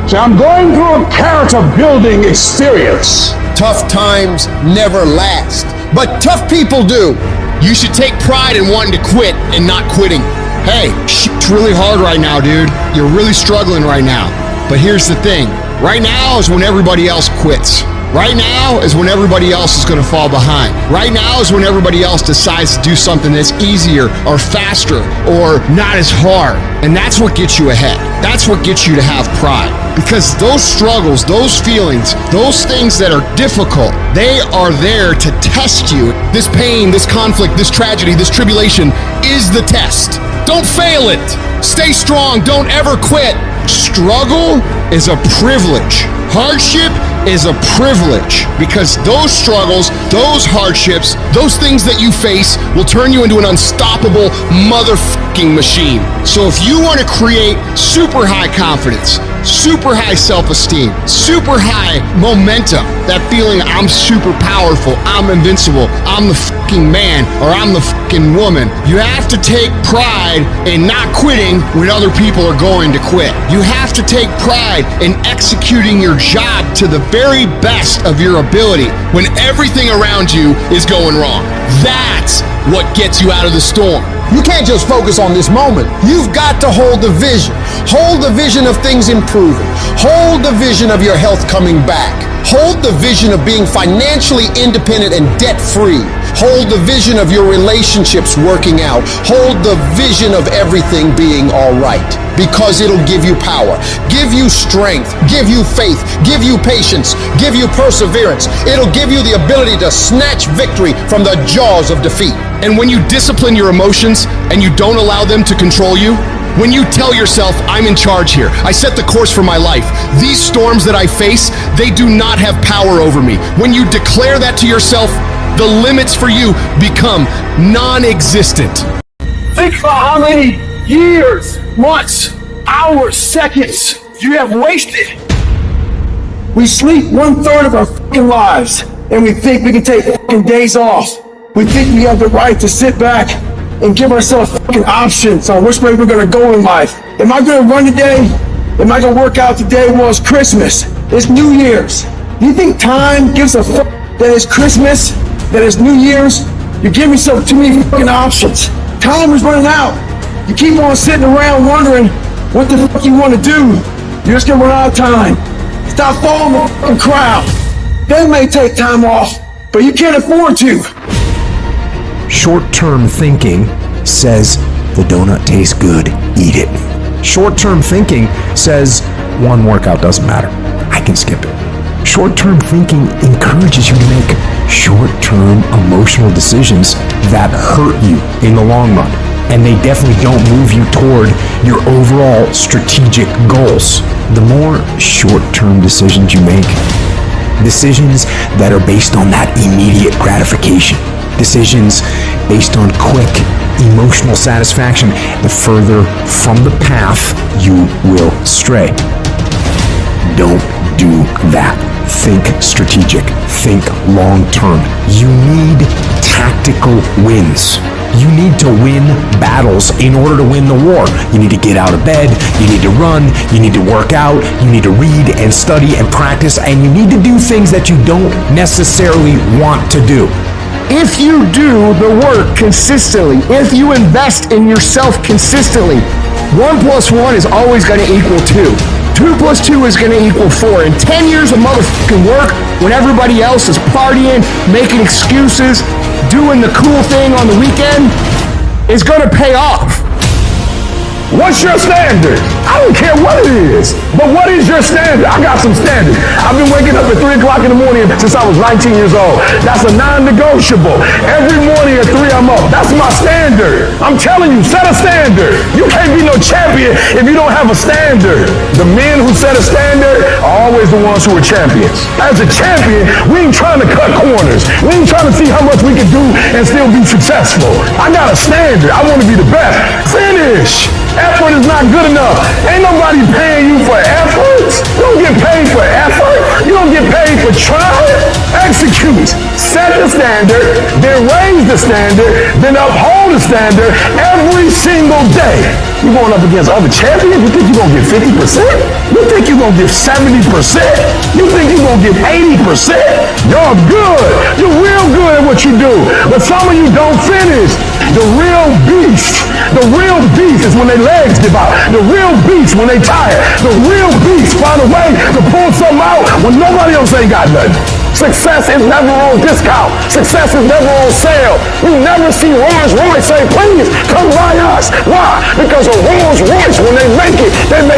See, I'm going through a character building experience. Tough times never last, but tough people do. You should take pride in wanting to quit and not quitting. Hey, it's really hard right now, dude. You're really struggling right now. But here's the thing. Right now is when everybody else quits. Right now is when everybody else is going to fall behind. Right now is when everybody else decides to do something that's easier or faster or not as hard. And that's what gets you ahead. That's what gets you to have pride. Because those struggles, those feelings, those things that are difficult, they are there to test you. This pain, this conflict, this tragedy, this tribulation is the test. Don't fail it. Stay strong. Don't ever quit. Struggle is a privilege. Hardship is a privilege, because those struggles, those hardships, those things that you face will turn you into an unstoppable motherfucking machine. So if you want to create super high confidence, super high self-esteem, super high momentum, that feeling I'm super powerful, I'm invincible, I'm the fucking man, or I'm the fucking woman, you have to take pride in not quitting when other people are going to quit. You have to take pride in executing your job to the very best of your ability when everything around you is going wrong. That's what gets you out of the storm. You can't just focus on this moment. You've got to hold the vision. Hold the vision of things improving. Hold the vision of your health coming back. Hold the vision of being financially independent and debt-free. Hold the vision of your relationships working out. Hold the vision of everything being all right, because it'll give you power, give you strength, give you faith, give you patience, give you perseverance. It'll give you the ability to snatch victory from the jaws of defeat. And when you discipline your emotions and you don't allow them to control you, when you tell yourself, I'm in charge here, I set the course for my life, these storms that I face, they do not have power over me. When you declare that to yourself, the limits for you become non-existent. Think about how many years, months, hours, seconds you have wasted. We sleep 1/3 of our fucking lives, and we think we can take fucking days off. We think we have the right to sit back and give ourselves fucking options on which way we're gonna go in life. Am I gonna run today? Am I gonna work out today? Well, it's Christmas. It's New Year's. You think time gives a fuck that it's Christmas, that it's New Year's? You give yourself too many fucking options. Time is running out. You keep on sitting around wondering what the fuck you want to do. You're just gonna run out of time. Stop following the fucking crowd. They may take time off, but you can't afford to. Short-term thinking says the donut tastes good, eat it. Short-term thinking says one workout doesn't matter, I can skip it. Short-term thinking encourages you to make short-term emotional decisions that hurt you in the long run, and they definitely don't move you toward your overall strategic goals. The more short-term decisions you make, decisions that are based on that immediate gratification, decisions based on quick emotional satisfaction, the further from the path you will stray. Don't do that. Think strategic. Think long-term. You need tactical wins. You need to win battles in order to win the war. You need to get out of bed, you need to run, you need to work out, you need to read and study and practice, and you need to do things that you don't necessarily want to do. If you do the work consistently, if you invest in yourself consistently, 1 + 1 is always going to equal 2. 2 + 2 is going to equal 4. And 10 years of motherfucking work when everybody else is partying, making excuses, doing the cool thing on the weekend is going to pay off. What's your standard? I don't care what it is, but what is your standard? I got some standards. I've been waking up at 3 o'clock in the morning since I was 19 years old. That's a non-negotiable. Every morning at 3 I'm up. That's my standard. I'm telling you, set a standard. You can't be no champion if you don't have a standard. The men who set a standard are always the ones who are champions. As a champion, we ain't trying to cut corners. We ain't trying to see how much we can do and still be successful. I got a standard. I want to be the best. Finish. Effort is not good enough. Ain't nobody paying you for effort. You don't get paid for effort. You don't get paid for trying. Execute. Set the standard, then raise the standard, then uphold the standard every single day. You going up against other champions? You think you're going to get 50%? You think you're going to get 70%? You think you're going to get 80%? You're good. You're real good at what you do. But some of you don't finish. The real beast is when their legs give out. The real beast when they tired. The real beast find a way to pull something out when nobody else ain't got nothing. Success is never on discount. Success is never on sale. You never see Rolls Royce say, please come buy us. Why? Because a Rolls Royce, when they make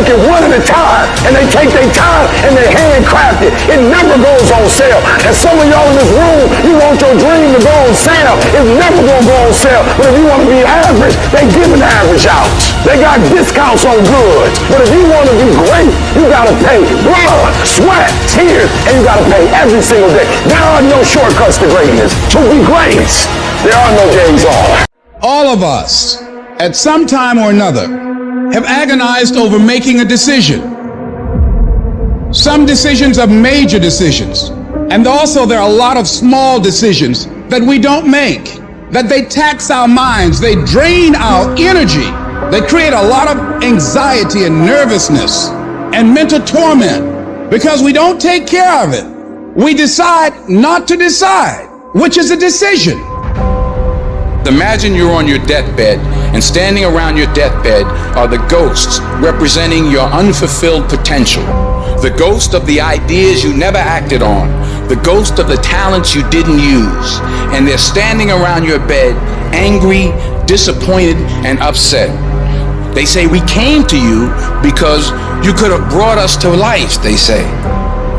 it one at a time. And they take their time and they handcraft it. It never goes on sale. And some of y'all in this room, you want your dream to go on sale. It's never going to go on sale. But if you want to be average, they giving the average out. They got discounts on goods. But if you want to be great, you got to pay blood, sweat, tears, and you got to pay every single day. There are no shortcuts to greatness. To be great, there are no days off. All of us, at some time or another, have agonized over making a decision. Some decisions are major decisions. And also there are a lot of small decisions that we don't make, that they tax our minds, they drain our energy, they create a lot of anxiety and nervousness and mental torment because we don't take care of it. We decide not to decide, which is a decision. Imagine you're on your deathbed, and standing around your deathbed are the ghosts representing your unfulfilled potential. The ghost of the ideas you never acted on, the ghost of the talents you didn't use, and they're standing around your bed, angry, disappointed, and upset. They say, we came to you because you could have brought us to life, they say.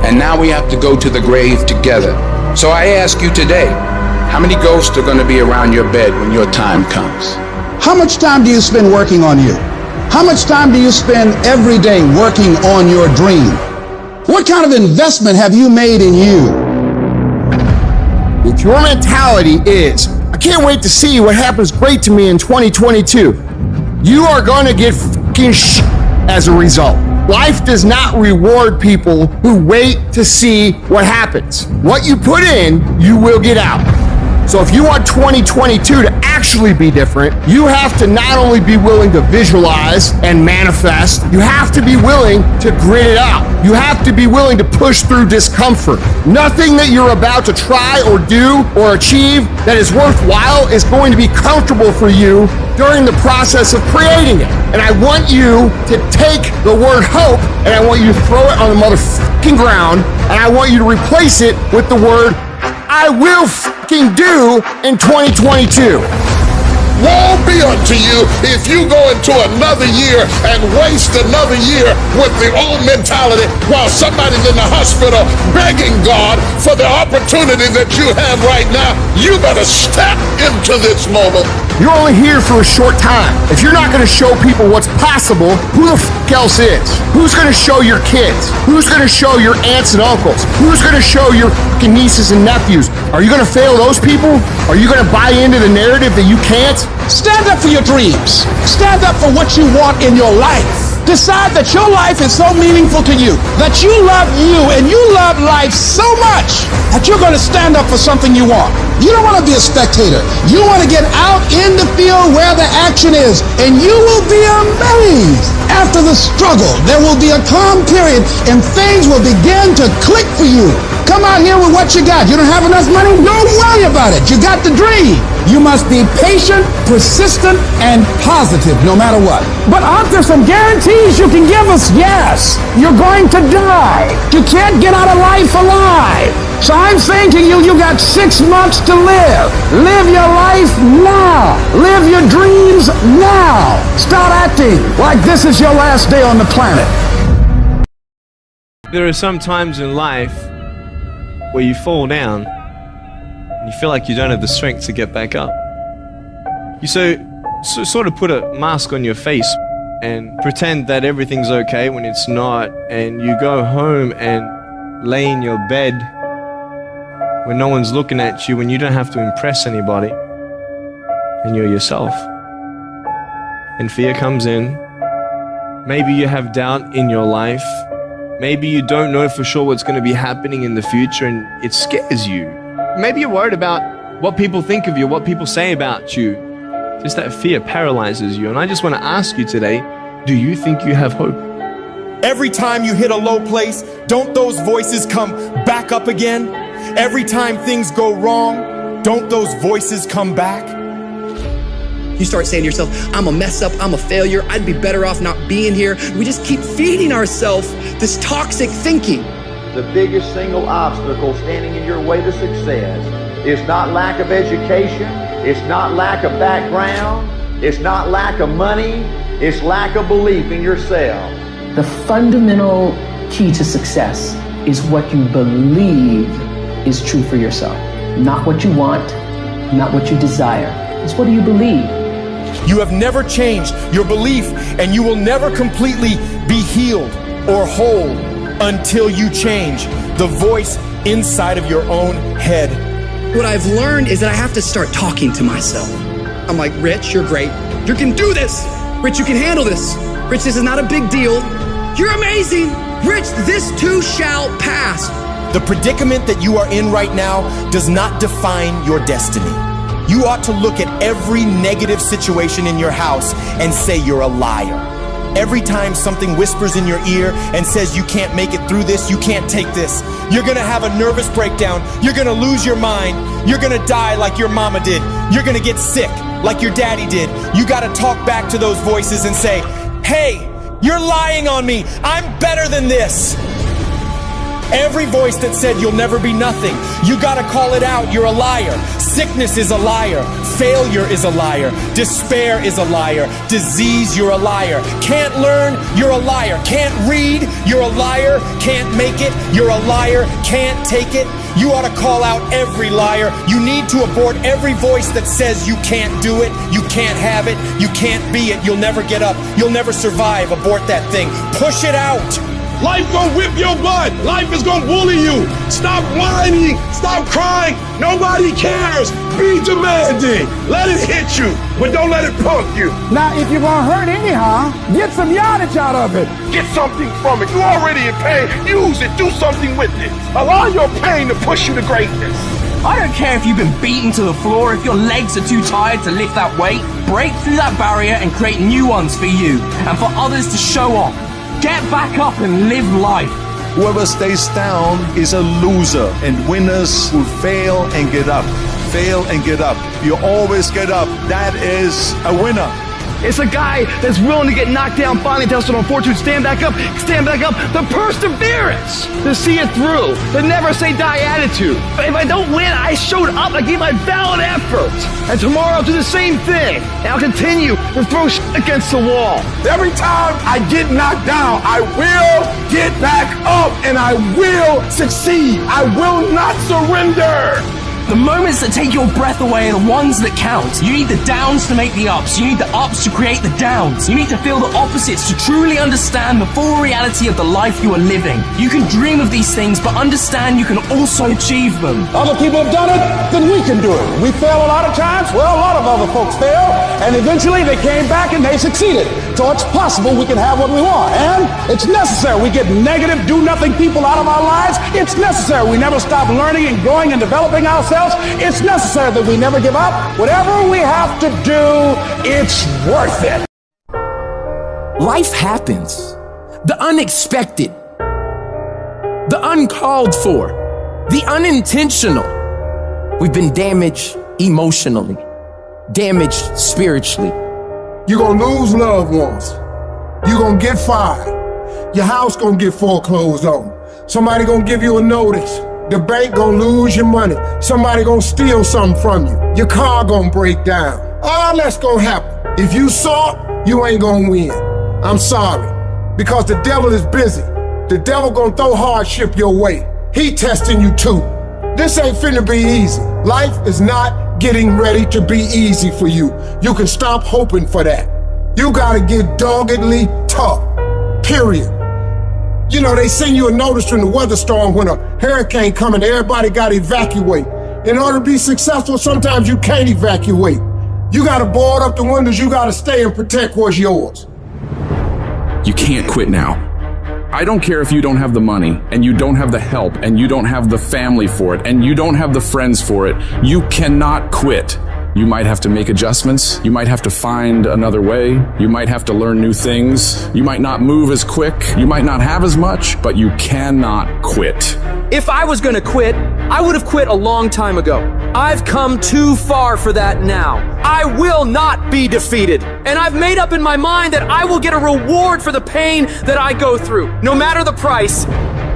And now we have to go to the grave together. So I ask you today, how many ghosts are going to be around your bed when your time comes? How much time do you spend working on you? How much time do you spend every day working on your dream? What kind of investment have you made in you? If your mentality is, I can't wait to see what happens great to me in 2022, you are going to get fucking as a result. Life does not reward people who wait to see what happens. What you put in, you will get out. So if you want 2022 to actually be different, you have to not only be willing to visualize and manifest, you have to be willing to grit it out. You have to be willing to push through discomfort. Nothing that you're about to try or do or achieve that is worthwhile is going to be comfortable for you during the process of creating it. And I want you to take the word hope and I want you to throw it on the motherfucking ground and I want you to replace it with the word I will fucking do in 2022. Woe be unto you if you go into another year and waste another year with the old mentality while somebody's in the hospital begging God for the opportunity that you have right now. You better step into this moment. You're only here for a short time. If you're not going to show people what's possible, who the fuck else is? Who's going to show your kids? Who's going to show your aunts and uncles? Who's going to show your fucking nieces and nephews? Are you going to fail those people? Are you going to buy into the narrative that you can't? Stand up for your dreams. Stand up for what you want in your life. Decide that your life is so meaningful to you, that you love you and you love life so much that you're going to stand up for something you want. You don't want to be a spectator. You want to get out in the field where the action is, and you will be amazed. After the struggle, there will be a calm period and things will begin to click for you. Come out here with what you got. You don't have enough money? Don't worry about it. You got the dream. You must be patient, persistent, and positive no matter what. But aren't there some guarantees you can give us? Yes. You're going to die. You can't get out of life alive. So I'm saying to you, you got 6 months to live. Live your life now. Live your dreams now. Start acting like this is your last day on the planet. There are some times in life where you fall down and you feel like you don't have the strength to get back up. You sort of put a mask on your face and pretend that everything's okay when it's not, and you go home and lay in your bed when no one's looking at you, when you don't have to impress anybody, and you're yourself. And fear comes in. Maybe you have doubt in your life. Maybe you don't know for sure what's going to be happening in the future and it scares you. Maybe you're worried about what people think of you, what people say about you. Just that fear paralyzes you. And I just want to ask you today, do you think you have hope? Every time you hit a low place, don't those voices come back up again? Every time things go wrong, don't those voices come back? You start saying to yourself, I'm a mess up, I'm a failure, I'd be better off not being here. We just keep feeding ourselves this toxic thinking. the biggest single obstacle standing in your way to success is not lack of education, it's not lack of background, it's not lack of money, it's lack of belief in yourself. The fundamental key to success is what you believe is true for yourself. Not what you want, not what you desire. It's what do you believe? You have never changed your belief, and you will never completely be healed or whole until you change the voice inside of your own head. What I've learned is that I have to start talking to myself. I'm like, Rich, you're great. You can do this. Rich, you can handle this. Rich, this is not a big deal. You're amazing. Rich, this too shall pass. The predicament that you are in right now does not define your destiny. You ought to look at every negative situation in your house and say you're a liar. Every time something whispers in your ear and says you can't make it through this, you can't take this, you're gonna have a nervous breakdown, you're gonna lose your mind, you're gonna die like your mama did, you're gonna get sick like your daddy did. You gotta talk back to those voices and say, hey, you're lying on me, I'm better than this. Every voice that said you'll never be nothing, you gotta call it out, you're a liar. Sickness is a liar. Failure is a liar. Despair is a liar. Disease, you're a liar. Can't learn, you're a liar. Can't read, you're a liar. Can't make it, you're a liar. Can't take it. You ought to call out every liar. You need to abort every voice that says you can't do it, you can't have it, you can't be it, you'll never get up, you'll never survive. Abort that thing. Push it out. Life gonna whip your butt. Life is gonna bully you. Stop whining. Stop crying. Nobody cares. Be demanding. Let it hit you, but don't let it punk you. Now, if you're gonna hurt anyhow, get some yardage out of it. Get something from it. You're already in pain. Use it. Do something with it. Allow your pain to push you to greatness. I don't care if you've been beaten to the floor, if your legs are too tired to lift that weight. Break through that barrier and create new ones for you and for others to show off. Get back up and live life. Whoever stays down is a loser, and winners will fail and get up. Fail and get up. You always get up. That is a winner. It's a guy that's willing to get knocked down, finally tested on fortune, stand back up. The perseverance to see it through. The never say die attitude. If I don't win, I showed up. I gave my valid effort. And tomorrow I'll do the same thing. And I'll continue to throw shit against the wall. Every time I get knocked down, I will get back up and I will succeed. I will not surrender. The moments that take your breath away are the ones that count. You need the downs to make the ups. You need the ups to create the downs. You need to feel the opposites to truly understand the full reality of the life you are living. You can dream of these things, but understand you can also achieve them. Other people have done it, then we can do it. We fail a lot of times. Well, a lot of other folks fail, and eventually they came back and they succeeded. So it's possible we can have what we want, and it's necessary. We get negative, do-nothing people out of our lives. It's necessary. We never stop learning and growing and developing ourselves. It's necessary that we never give up. Whatever we have to do, it's worth it. Life happens. The unexpected, the uncalled for, the unintentional. We've been damaged emotionally, damaged spiritually. You're gonna lose loved ones. You're gonna get fired. Your house gonna get foreclosed on. Somebody gonna give you a notice. The bank gonna lose your money. Somebody gonna steal something from you. Your car gonna break down. All that's gonna happen. If you saw it, you ain't gonna win. I'm sorry. Because the devil is busy. The devil gonna throw hardship your way. He testing you too. This ain't finna be easy. Life is not getting ready to be easy for you. You can stop hoping for that. You gotta get doggedly tough. Period. You know, they send you a notice from the weather storm when a hurricane coming, everybody gotta evacuate. In order to be successful, sometimes you can't evacuate. You gotta board up the windows, you gotta stay and protect what's yours. You can't quit now. I don't care if you don't have the money, and you don't have the help, and you don't have the family for it, and you don't have the friends for it. You cannot quit. You might have to make adjustments. You might have to find another way. You might have to learn new things. You might not move as quick. You might not have as much, but you cannot quit. If I was gonna quit, I would have quit a long time ago. I've come too far for that now. I will not be defeated. And I've made up in my mind that I will get a reward for the pain that I go through, no matter the price.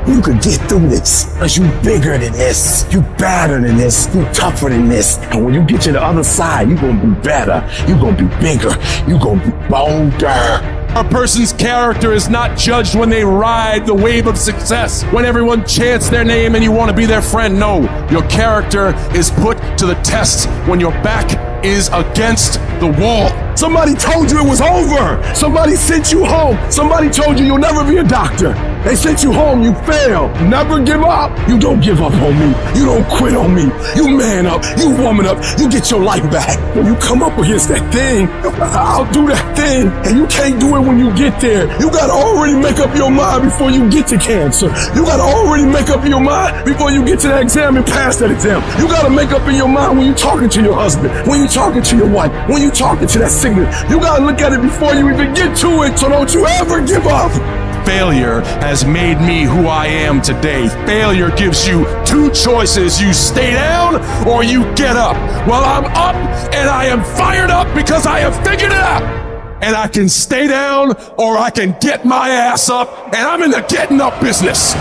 You could get through this. Because you bigger than this. You badder than this. You tougher than this. And when you get to the other side, you're going to be better. You're going to be bigger. You're going to be bolder. A person's character is not judged when they ride the wave of success, when everyone chants their name and you want to be their friend. No, your character is put to the test when your back is against the wall. Somebody told you it was over. Somebody sent you home. Somebody told you you'll never be a doctor. They sent you home, you failed. Never give up. You don't give up on me. You don't quit on me. You man up. You woman up. You get your life back. When you come up against that thing, I'll do that thing. And you can't do it when you get there. You gotta already make up your mind before you get to cancer. You gotta already make up your mind before you get to that exam and pass that exam. You gotta make up in your mind when you're talking to your husband, when you're talking to your wife, when you're talking to that sickness. You gotta look at it before you even get to it, so don't you ever give up. Failure has made me who I am today. Failure gives you two choices. You stay down or you get up. Well, I'm up and I am fired up because I have figured it out. And I can stay down or I can get my ass up, and I'm in the getting up business.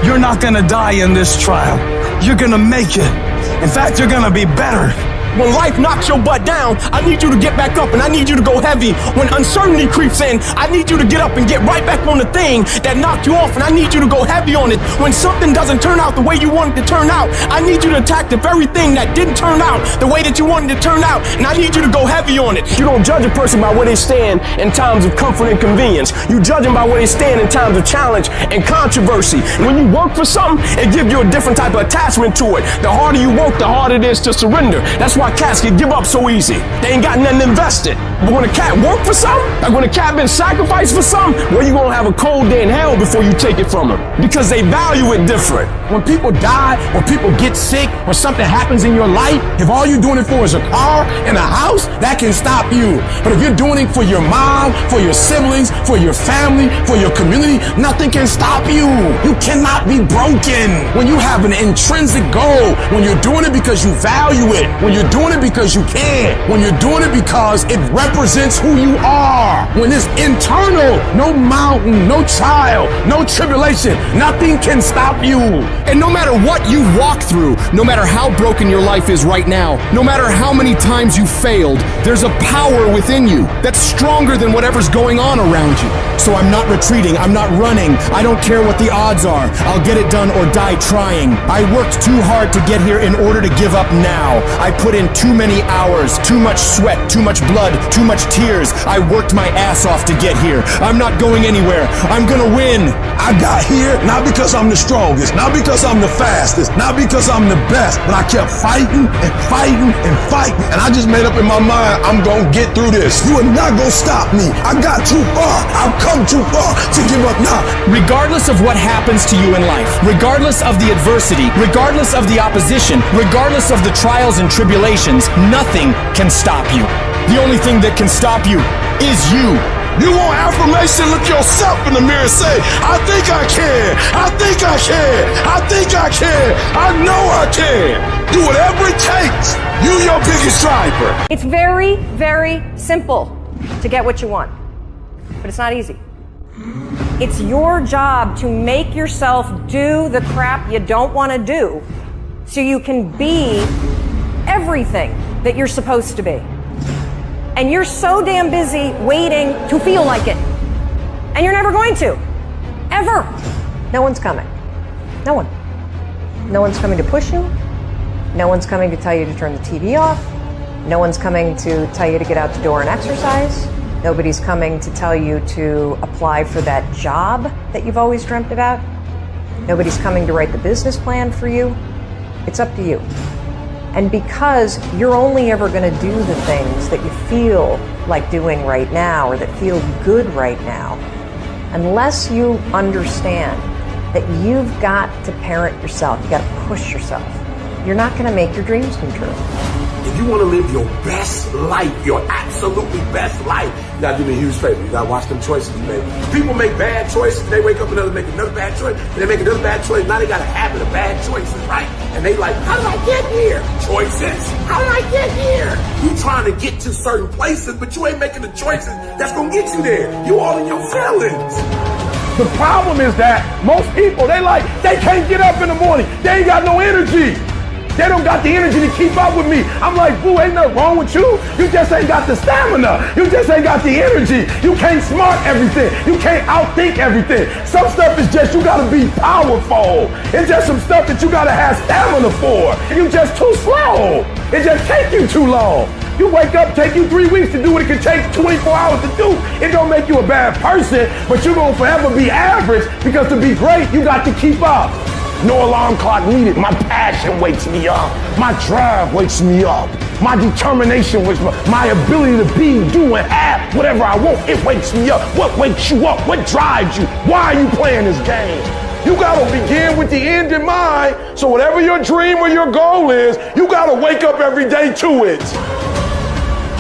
You're not gonna die in this trial. You're gonna make it. In fact, you're gonna be better. When life knocks your butt down, I need you to get back up and I need you to go heavy. When uncertainty creeps in, I need you to get up and get right back on the thing that knocked you off, and I need you to go heavy on it. When something doesn't turn out the way you wanted to turn out, I need you to attack the very thing that didn't turn out the way that you wanted to turn out, and I need you to go heavy on it. You don't judge a person by where they stand in times of comfort and convenience. You judge them by where they stand in times of challenge and controversy. And when you work for something, it gives you a different type of attachment to it. The harder you work, the harder it is to surrender. That's why cats can give up so easy. They ain't got nothing invested. But when a cat work for something, like when a cat been sacrificed for something, well, you gonna have a cold day in hell before you take it from them, because they value it different. When people die, or people get sick, or something happens in your life, if all you're doing it for is a car and a house, that can stop you. But if you're doing it for your mom, for your siblings, for your family, for your community, nothing can stop you. You cannot be broken. When you have an intrinsic goal, when you're doing it because you value it, when you're doing it because you can, when you're doing it because it represents who you are, when it's internal, no mountain, no trial, no tribulation, nothing can stop you. And no matter what you walk through, no matter how broken your life is right now, no matter how many times you failed, there's a power within you that's stronger than whatever's going on around you. So I'm not retreating, I'm not running, I don't care what the odds are, I'll get it done or die trying. I worked too hard to get here in order to give up now. I put in too many hours, too much sweat, too much blood, too much tears. I worked my ass off to get here. I'm not going anywhere. I'm gonna win. I got here not because I'm the strongest, not because I'm the fastest, not because I'm the best, but I kept fighting and fighting and fighting. And I just made up in my mind, I'm gonna get through this. You are not gonna stop me. I got too far. I've come too far to give up now. Regardless of what happens to you in life, regardless of the adversity, regardless of the opposition, regardless of the trials and tribulations, nothing can stop you. The only thing that can stop you is you. You want affirmation? Look yourself in the mirror and say, I think I can. I think I can. I think I can. I know I can. Do whatever it takes. You your biggest driver. It's very, very simple to get what you want, but it's not easy. It's your job to make yourself do the crap you don't want to do so you can be everything that you're supposed to be. And you're so damn busy waiting to feel like it. And you're never going to. Ever. No one's coming. No one. No one's coming to push you. No one's coming to tell you to turn the TV off. No one's coming to tell you to get out the door and exercise. Nobody's coming to tell you to apply for that job that you've always dreamt about. Nobody's coming to write the business plan for you. It's up to you. And because you're only ever going to do the things that you feel like doing right now or that feel good right now, unless you understand that you've got to parent yourself, you got to push yourself, you're not going to make your dreams come true. If you want to live your best life, your absolutely best life, you got to do me a huge favor. You got to watch them choices you make. People make bad choices. They wake up and they make another bad choice. And they make another bad choice. Now they got a habit of bad choices, right? And they like, how did I get here? Choices. How did I get here? You trying to get to certain places, but you ain't making the choices that's going to get you there. You all in your feelings. The problem is that most people, they can't get up in the morning. They ain't got no energy. They don't got the energy to keep up with me. I'm like, boo, ain't nothing wrong with you. You just ain't got the stamina. You just ain't got the energy. You can't smart everything. You can't outthink everything. Some stuff is just, you gotta be powerful. It's just some stuff that you gotta have stamina for. You just too slow. It just take you too long. You wake up, take you 3 weeks to do what it can take 24 hours to do. It don't make you a bad person, but you're gonna forever be average because to be great, you got to keep up. No alarm clock needed. My passion wakes me up. My drive wakes me up. My determination wakes me up. My ability to be, do, and have whatever I want, it wakes me up. What wakes you up? What drives you? Why are you playing this game? You gotta begin with the end in mind, so whatever your dream or your goal is, you gotta wake up every day to it.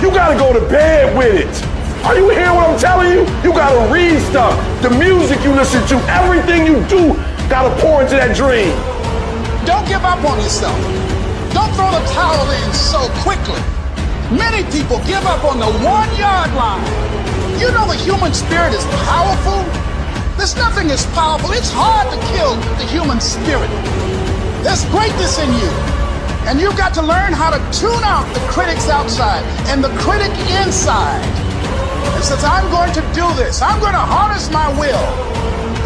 You gotta go to bed with it. Are you hearing what I'm telling you? You gotta read stuff. The music you listen to, everything you do, gotta pour into that dream. Don't give up on yourself. Don't throw the towel in so quickly. Many people give up on the 1-yard line. You know the human spirit is powerful. There's nothing as powerful. It's hard to kill the human spirit. There's greatness in you. And you've got to learn how to tune out the critics outside and the critic inside. And since I'm going to do this, I'm going to harness my will.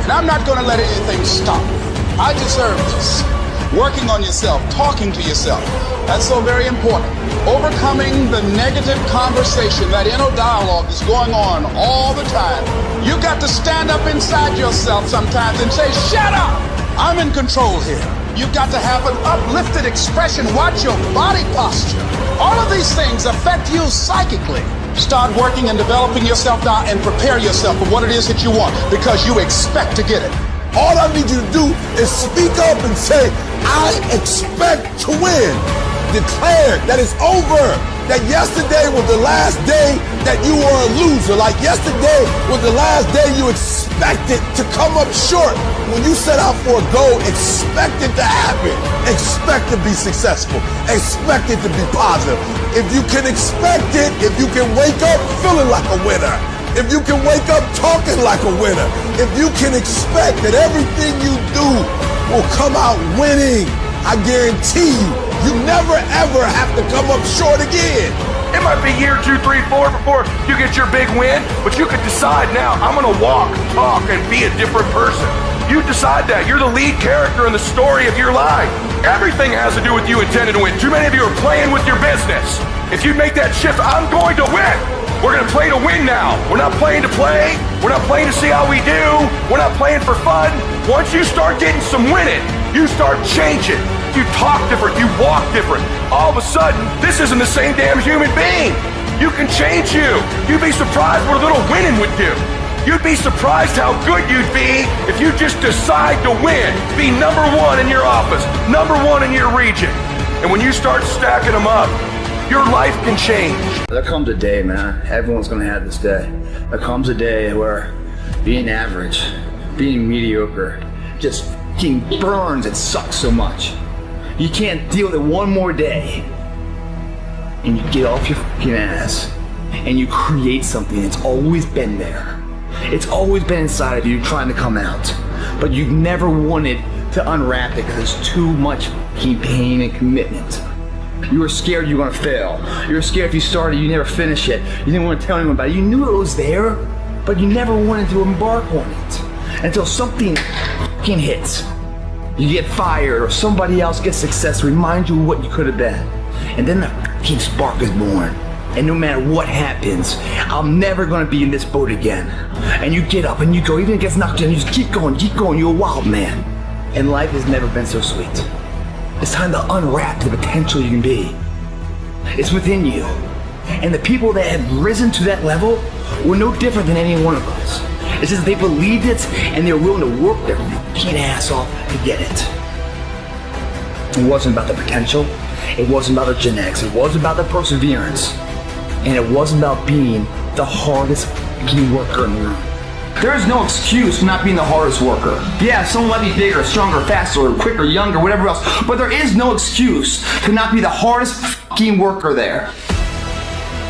And I'm not going to let anything stop me. I deserve this. Working on yourself, talking to yourself. That's so very important. Overcoming the negative conversation, that inner dialogue is going on all the time. You've got to stand up inside yourself sometimes and say, shut up! I'm in control here. You've got to have an uplifted expression. Watch your body posture. All of these things affect you psychically. Start working and developing yourself now and prepare yourself for what it is that you want because you expect to get it. All I need you to do is speak up and say, I expect to win. Declare that it's over. That yesterday was the last day that you were a loser. Like yesterday was the last day you expected to come up short. When you set out for a goal, expect it to happen. Expect to be successful. Expect it to be positive. If you can expect it, if you can wake up feeling like a winner, if you can wake up talking like a winner, if you can expect that everything you do will come out winning, I guarantee you never ever have to come up short again. It might be year 2, 3, 4 before you get your big win, but you could decide now, I'm gonna walk, talk, and be a different person. You decide that. You're the lead character in the story of your life. Everything has to do with you intending to win. Too many of you are playing with your business. If you make that shift, I'm going to win. We're gonna play to win now. We're not playing to play. We're not playing to see how we do. We're not playing for fun. Once you start getting some winning, you start changing. You talk different, you walk different. All of a sudden, this isn't the same damn human being. You can change you. You'd be surprised what a little winning would do. You'd be surprised how good you'd be if you just decide to win. Be number 1 in your office, number 1 in your region. And when you start stacking them up, your life can change. There comes a day, man. Everyone's gonna have this day. There comes a day where being average, being mediocre, just fucking burns and sucks so much. You can't deal with it one more day. And you get off your fucking ass and you create something that's always been there. It's always been inside of you trying to come out. But you've never wanted to unwrap it because there's too much fucking pain and commitment. You were scared you were gonna fail. You were scared if you started, you never finish it. You didn't want to tell anyone about it. You knew it was there, but you never wanted to embark on it. Until something fucking hits. You get fired or somebody else gets success, remind you of what you could have been. And then the fucking spark is born. And no matter what happens, I'm never gonna be in this boat again. And you get up and you go, even if it gets knocked down, you just keep going, you're a wild man. And life has never been so sweet. It's time to unwrap the potential you can be. It's within you. And the people that have risen to that level were no different than any one of us. It's just they believed it and they were willing to work their fucking ass off to get it. It wasn't about the potential. It wasn't about the genetics. It wasn't about the perseverance. And it wasn't about being the hardest fucking worker in the room. There is no excuse for not being the hardest worker. Yeah, someone might be bigger, stronger, faster, quicker, younger, whatever else. But there is no excuse to not be the hardest fucking worker there.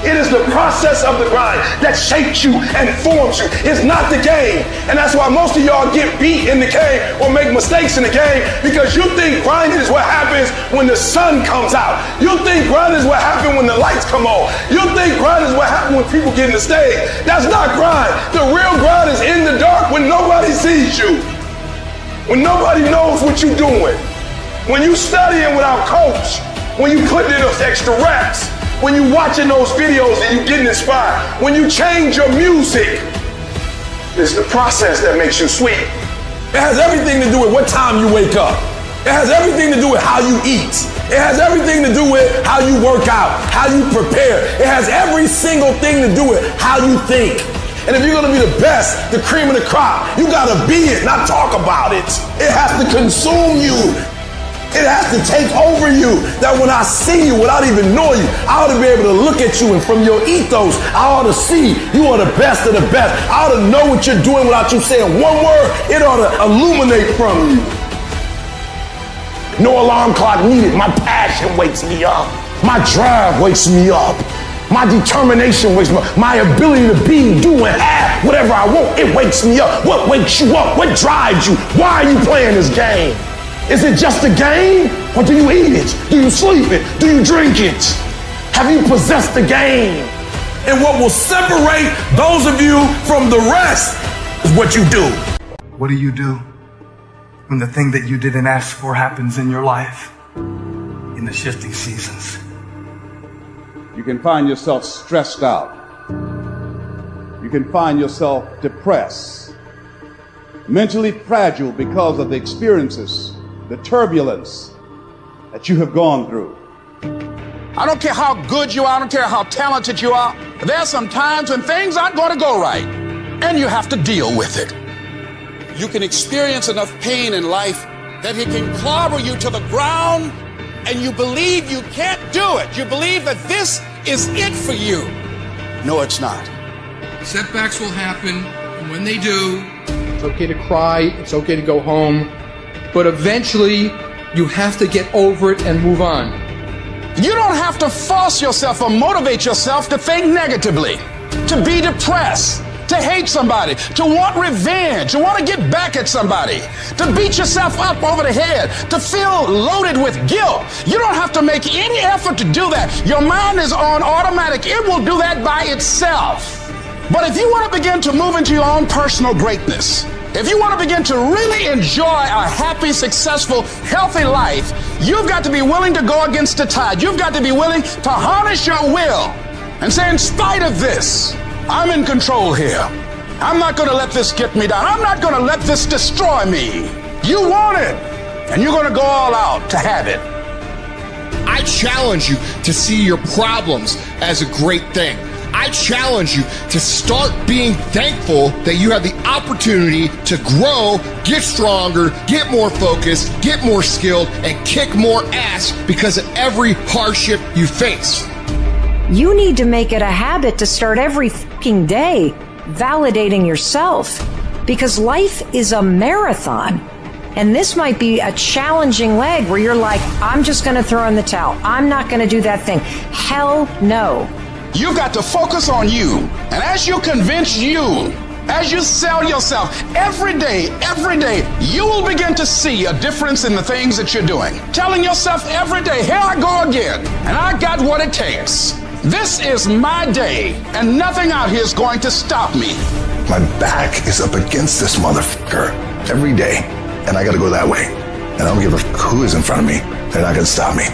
It is the process of the grind that shapes you and forms you. It's not the game. And that's why most of y'all get beat in the game or make mistakes in the game, because you think grinding is what happens when the sun comes out. You think grinding is what happens when the lights come on. You think grinding is what happens when people get in the stage. That's not grind. The real grind is in the dark when nobody sees you. When nobody knows what you're doing. When you studying without coach. When you putting in those extra reps. When you watching those videos and you getting inspired. When you change your music. It's the process that makes you sweet. It has everything to do with what time you wake up. It has everything to do with how you eat. It has everything to do with how you work out, how you prepare. It has every single thing to do with how you think. And if you're gonna be the best, the cream of the crop, you gotta be it, not talk about it. It has to consume you. It has to take over you, that when I see you without even knowing you, I ought to be able to look at you, and from your ethos, I ought to see you are the best of the best. I ought to know what you're doing without you saying one word. It ought to illuminate from you. No alarm clock needed. My passion wakes me up. My drive wakes me up. My determination wakes me up. My ability to be, do, and have whatever I want, it wakes me up. What wakes you up? What drives you? Why are you playing this game? Is it just a game? Or do you eat it? Do you sleep it? Do you drink it? Have you possessed the game? And what will separate those of you from the rest is what you do. What do you do when the thing that you didn't ask for happens in your life in the shifting seasons? You can find yourself stressed out. You can find yourself depressed, mentally fragile because of the experiences, the turbulence that you have gone through. I don't care how good you are, I don't care how talented you are. There are some times when things aren't going to go right, and you have to deal with it. You can experience enough pain in life that it can clobber you to the ground, and you believe you can't do it. You believe that this is it for you. No, it's not. Setbacks will happen, and when they do, it's okay to cry, it's okay to go home, but eventually you have to get over it and move on. You don't have to force yourself or motivate yourself to think negatively, to be depressed, to hate somebody, to want revenge, to want to get back at somebody, to beat yourself up over the head, to feel loaded with guilt. You don't have to make any effort to do that. Your mind is on automatic. It will do that by itself. But if you want to begin to move into your own personal greatness, if you want to begin to really enjoy a happy, successful, healthy life, you've got to be willing to go against the tide. You've got to be willing to harness your will and say, in spite of this, I'm in control here. I'm not going to let this get me down. I'm not going to let this destroy me. You want it, and you're going to go all out to have it. I challenge you to see your problems as a great thing. I challenge you to start being thankful that you have the opportunity to grow, get stronger, get more focused, get more skilled, and kick more ass because of every hardship you face. You need to make it a habit to start every fucking day validating yourself, because life is a marathon. And this might be a challenging leg where you're like, I'm just going to throw in the towel. I'm not going to do that thing. Hell no. You've got to focus on you. And as you convince you, as you sell yourself every day, you will begin to see a difference in the things that you're doing. Telling yourself every day, here I go again, and I got what it takes. This is my day, and nothing out here is going to stop me. My back is up against this motherfucker every day, and I gotta go that way. And I don't give a who is in front of me. They're not gonna stop me.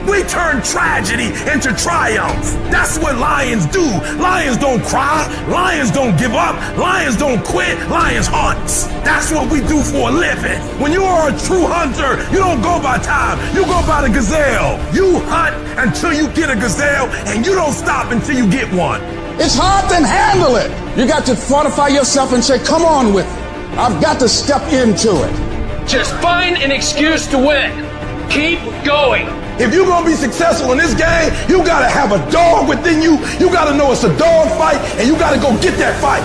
We turn tragedy into triumph. That's what lions do. Lions don't cry. Lions don't give up. Lions don't quit. Lions hunt. That's what we do for a living. When you are a true hunter, you don't go by time. You go by the gazelle. You hunt until you get a gazelle, and you don't stop until you get one. It's hard to handle it. You got to fortify yourself and say, come on with it. I've got to step into it. Just find an excuse to win. Keep going. If you're going to be successful in this game, you got to have a dog within you. You got to know it's a dog fight, and you got to go get that fight.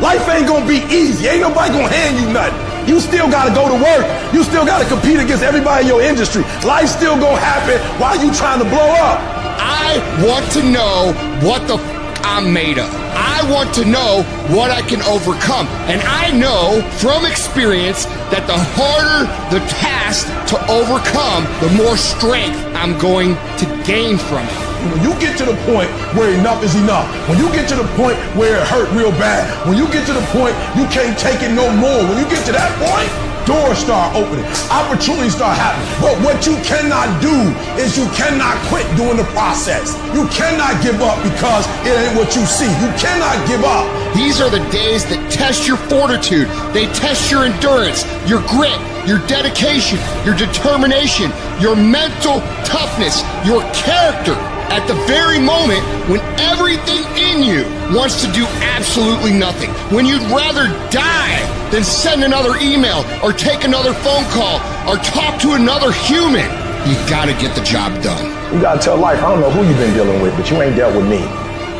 Life ain't going to be easy. Ain't nobody going to hand you nothing. You still got to go to work. You still got to compete against everybody in your industry. Life's still going to happen while you trying to blow up. I want to know what the I'm made of. I want to know what I can overcome. And I know from experience that the harder the task to overcome, the more strength I'm going to gain from it. When you get to the point where enough is enough, when you get to the point where it hurt real bad, when you get to the point you can't take it no more, when you get to that point, doors start opening, opportunities start happening. But what you cannot do is you cannot quit during the process. You cannot give up because it ain't what you see. You cannot give up. These are the days that test your fortitude. They test your endurance, your grit, your dedication, your determination, your mental toughness, your character. At the very moment when everything in you wants to do absolutely nothing, when you'd rather die than send another email or take another phone call or talk to another human, you gotta get the job done. You gotta tell life, I don't know who you've been dealing with, but you ain't dealt with me.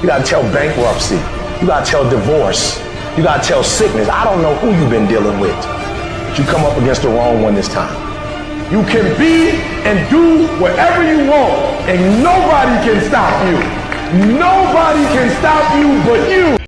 You gotta tell bankruptcy. You gotta tell divorce. You gotta tell sickness. I don't know who you've been dealing with, but you come up against the wrong one this time. You can be and do whatever you want, and nobody can stop you. Nobody can stop you but you.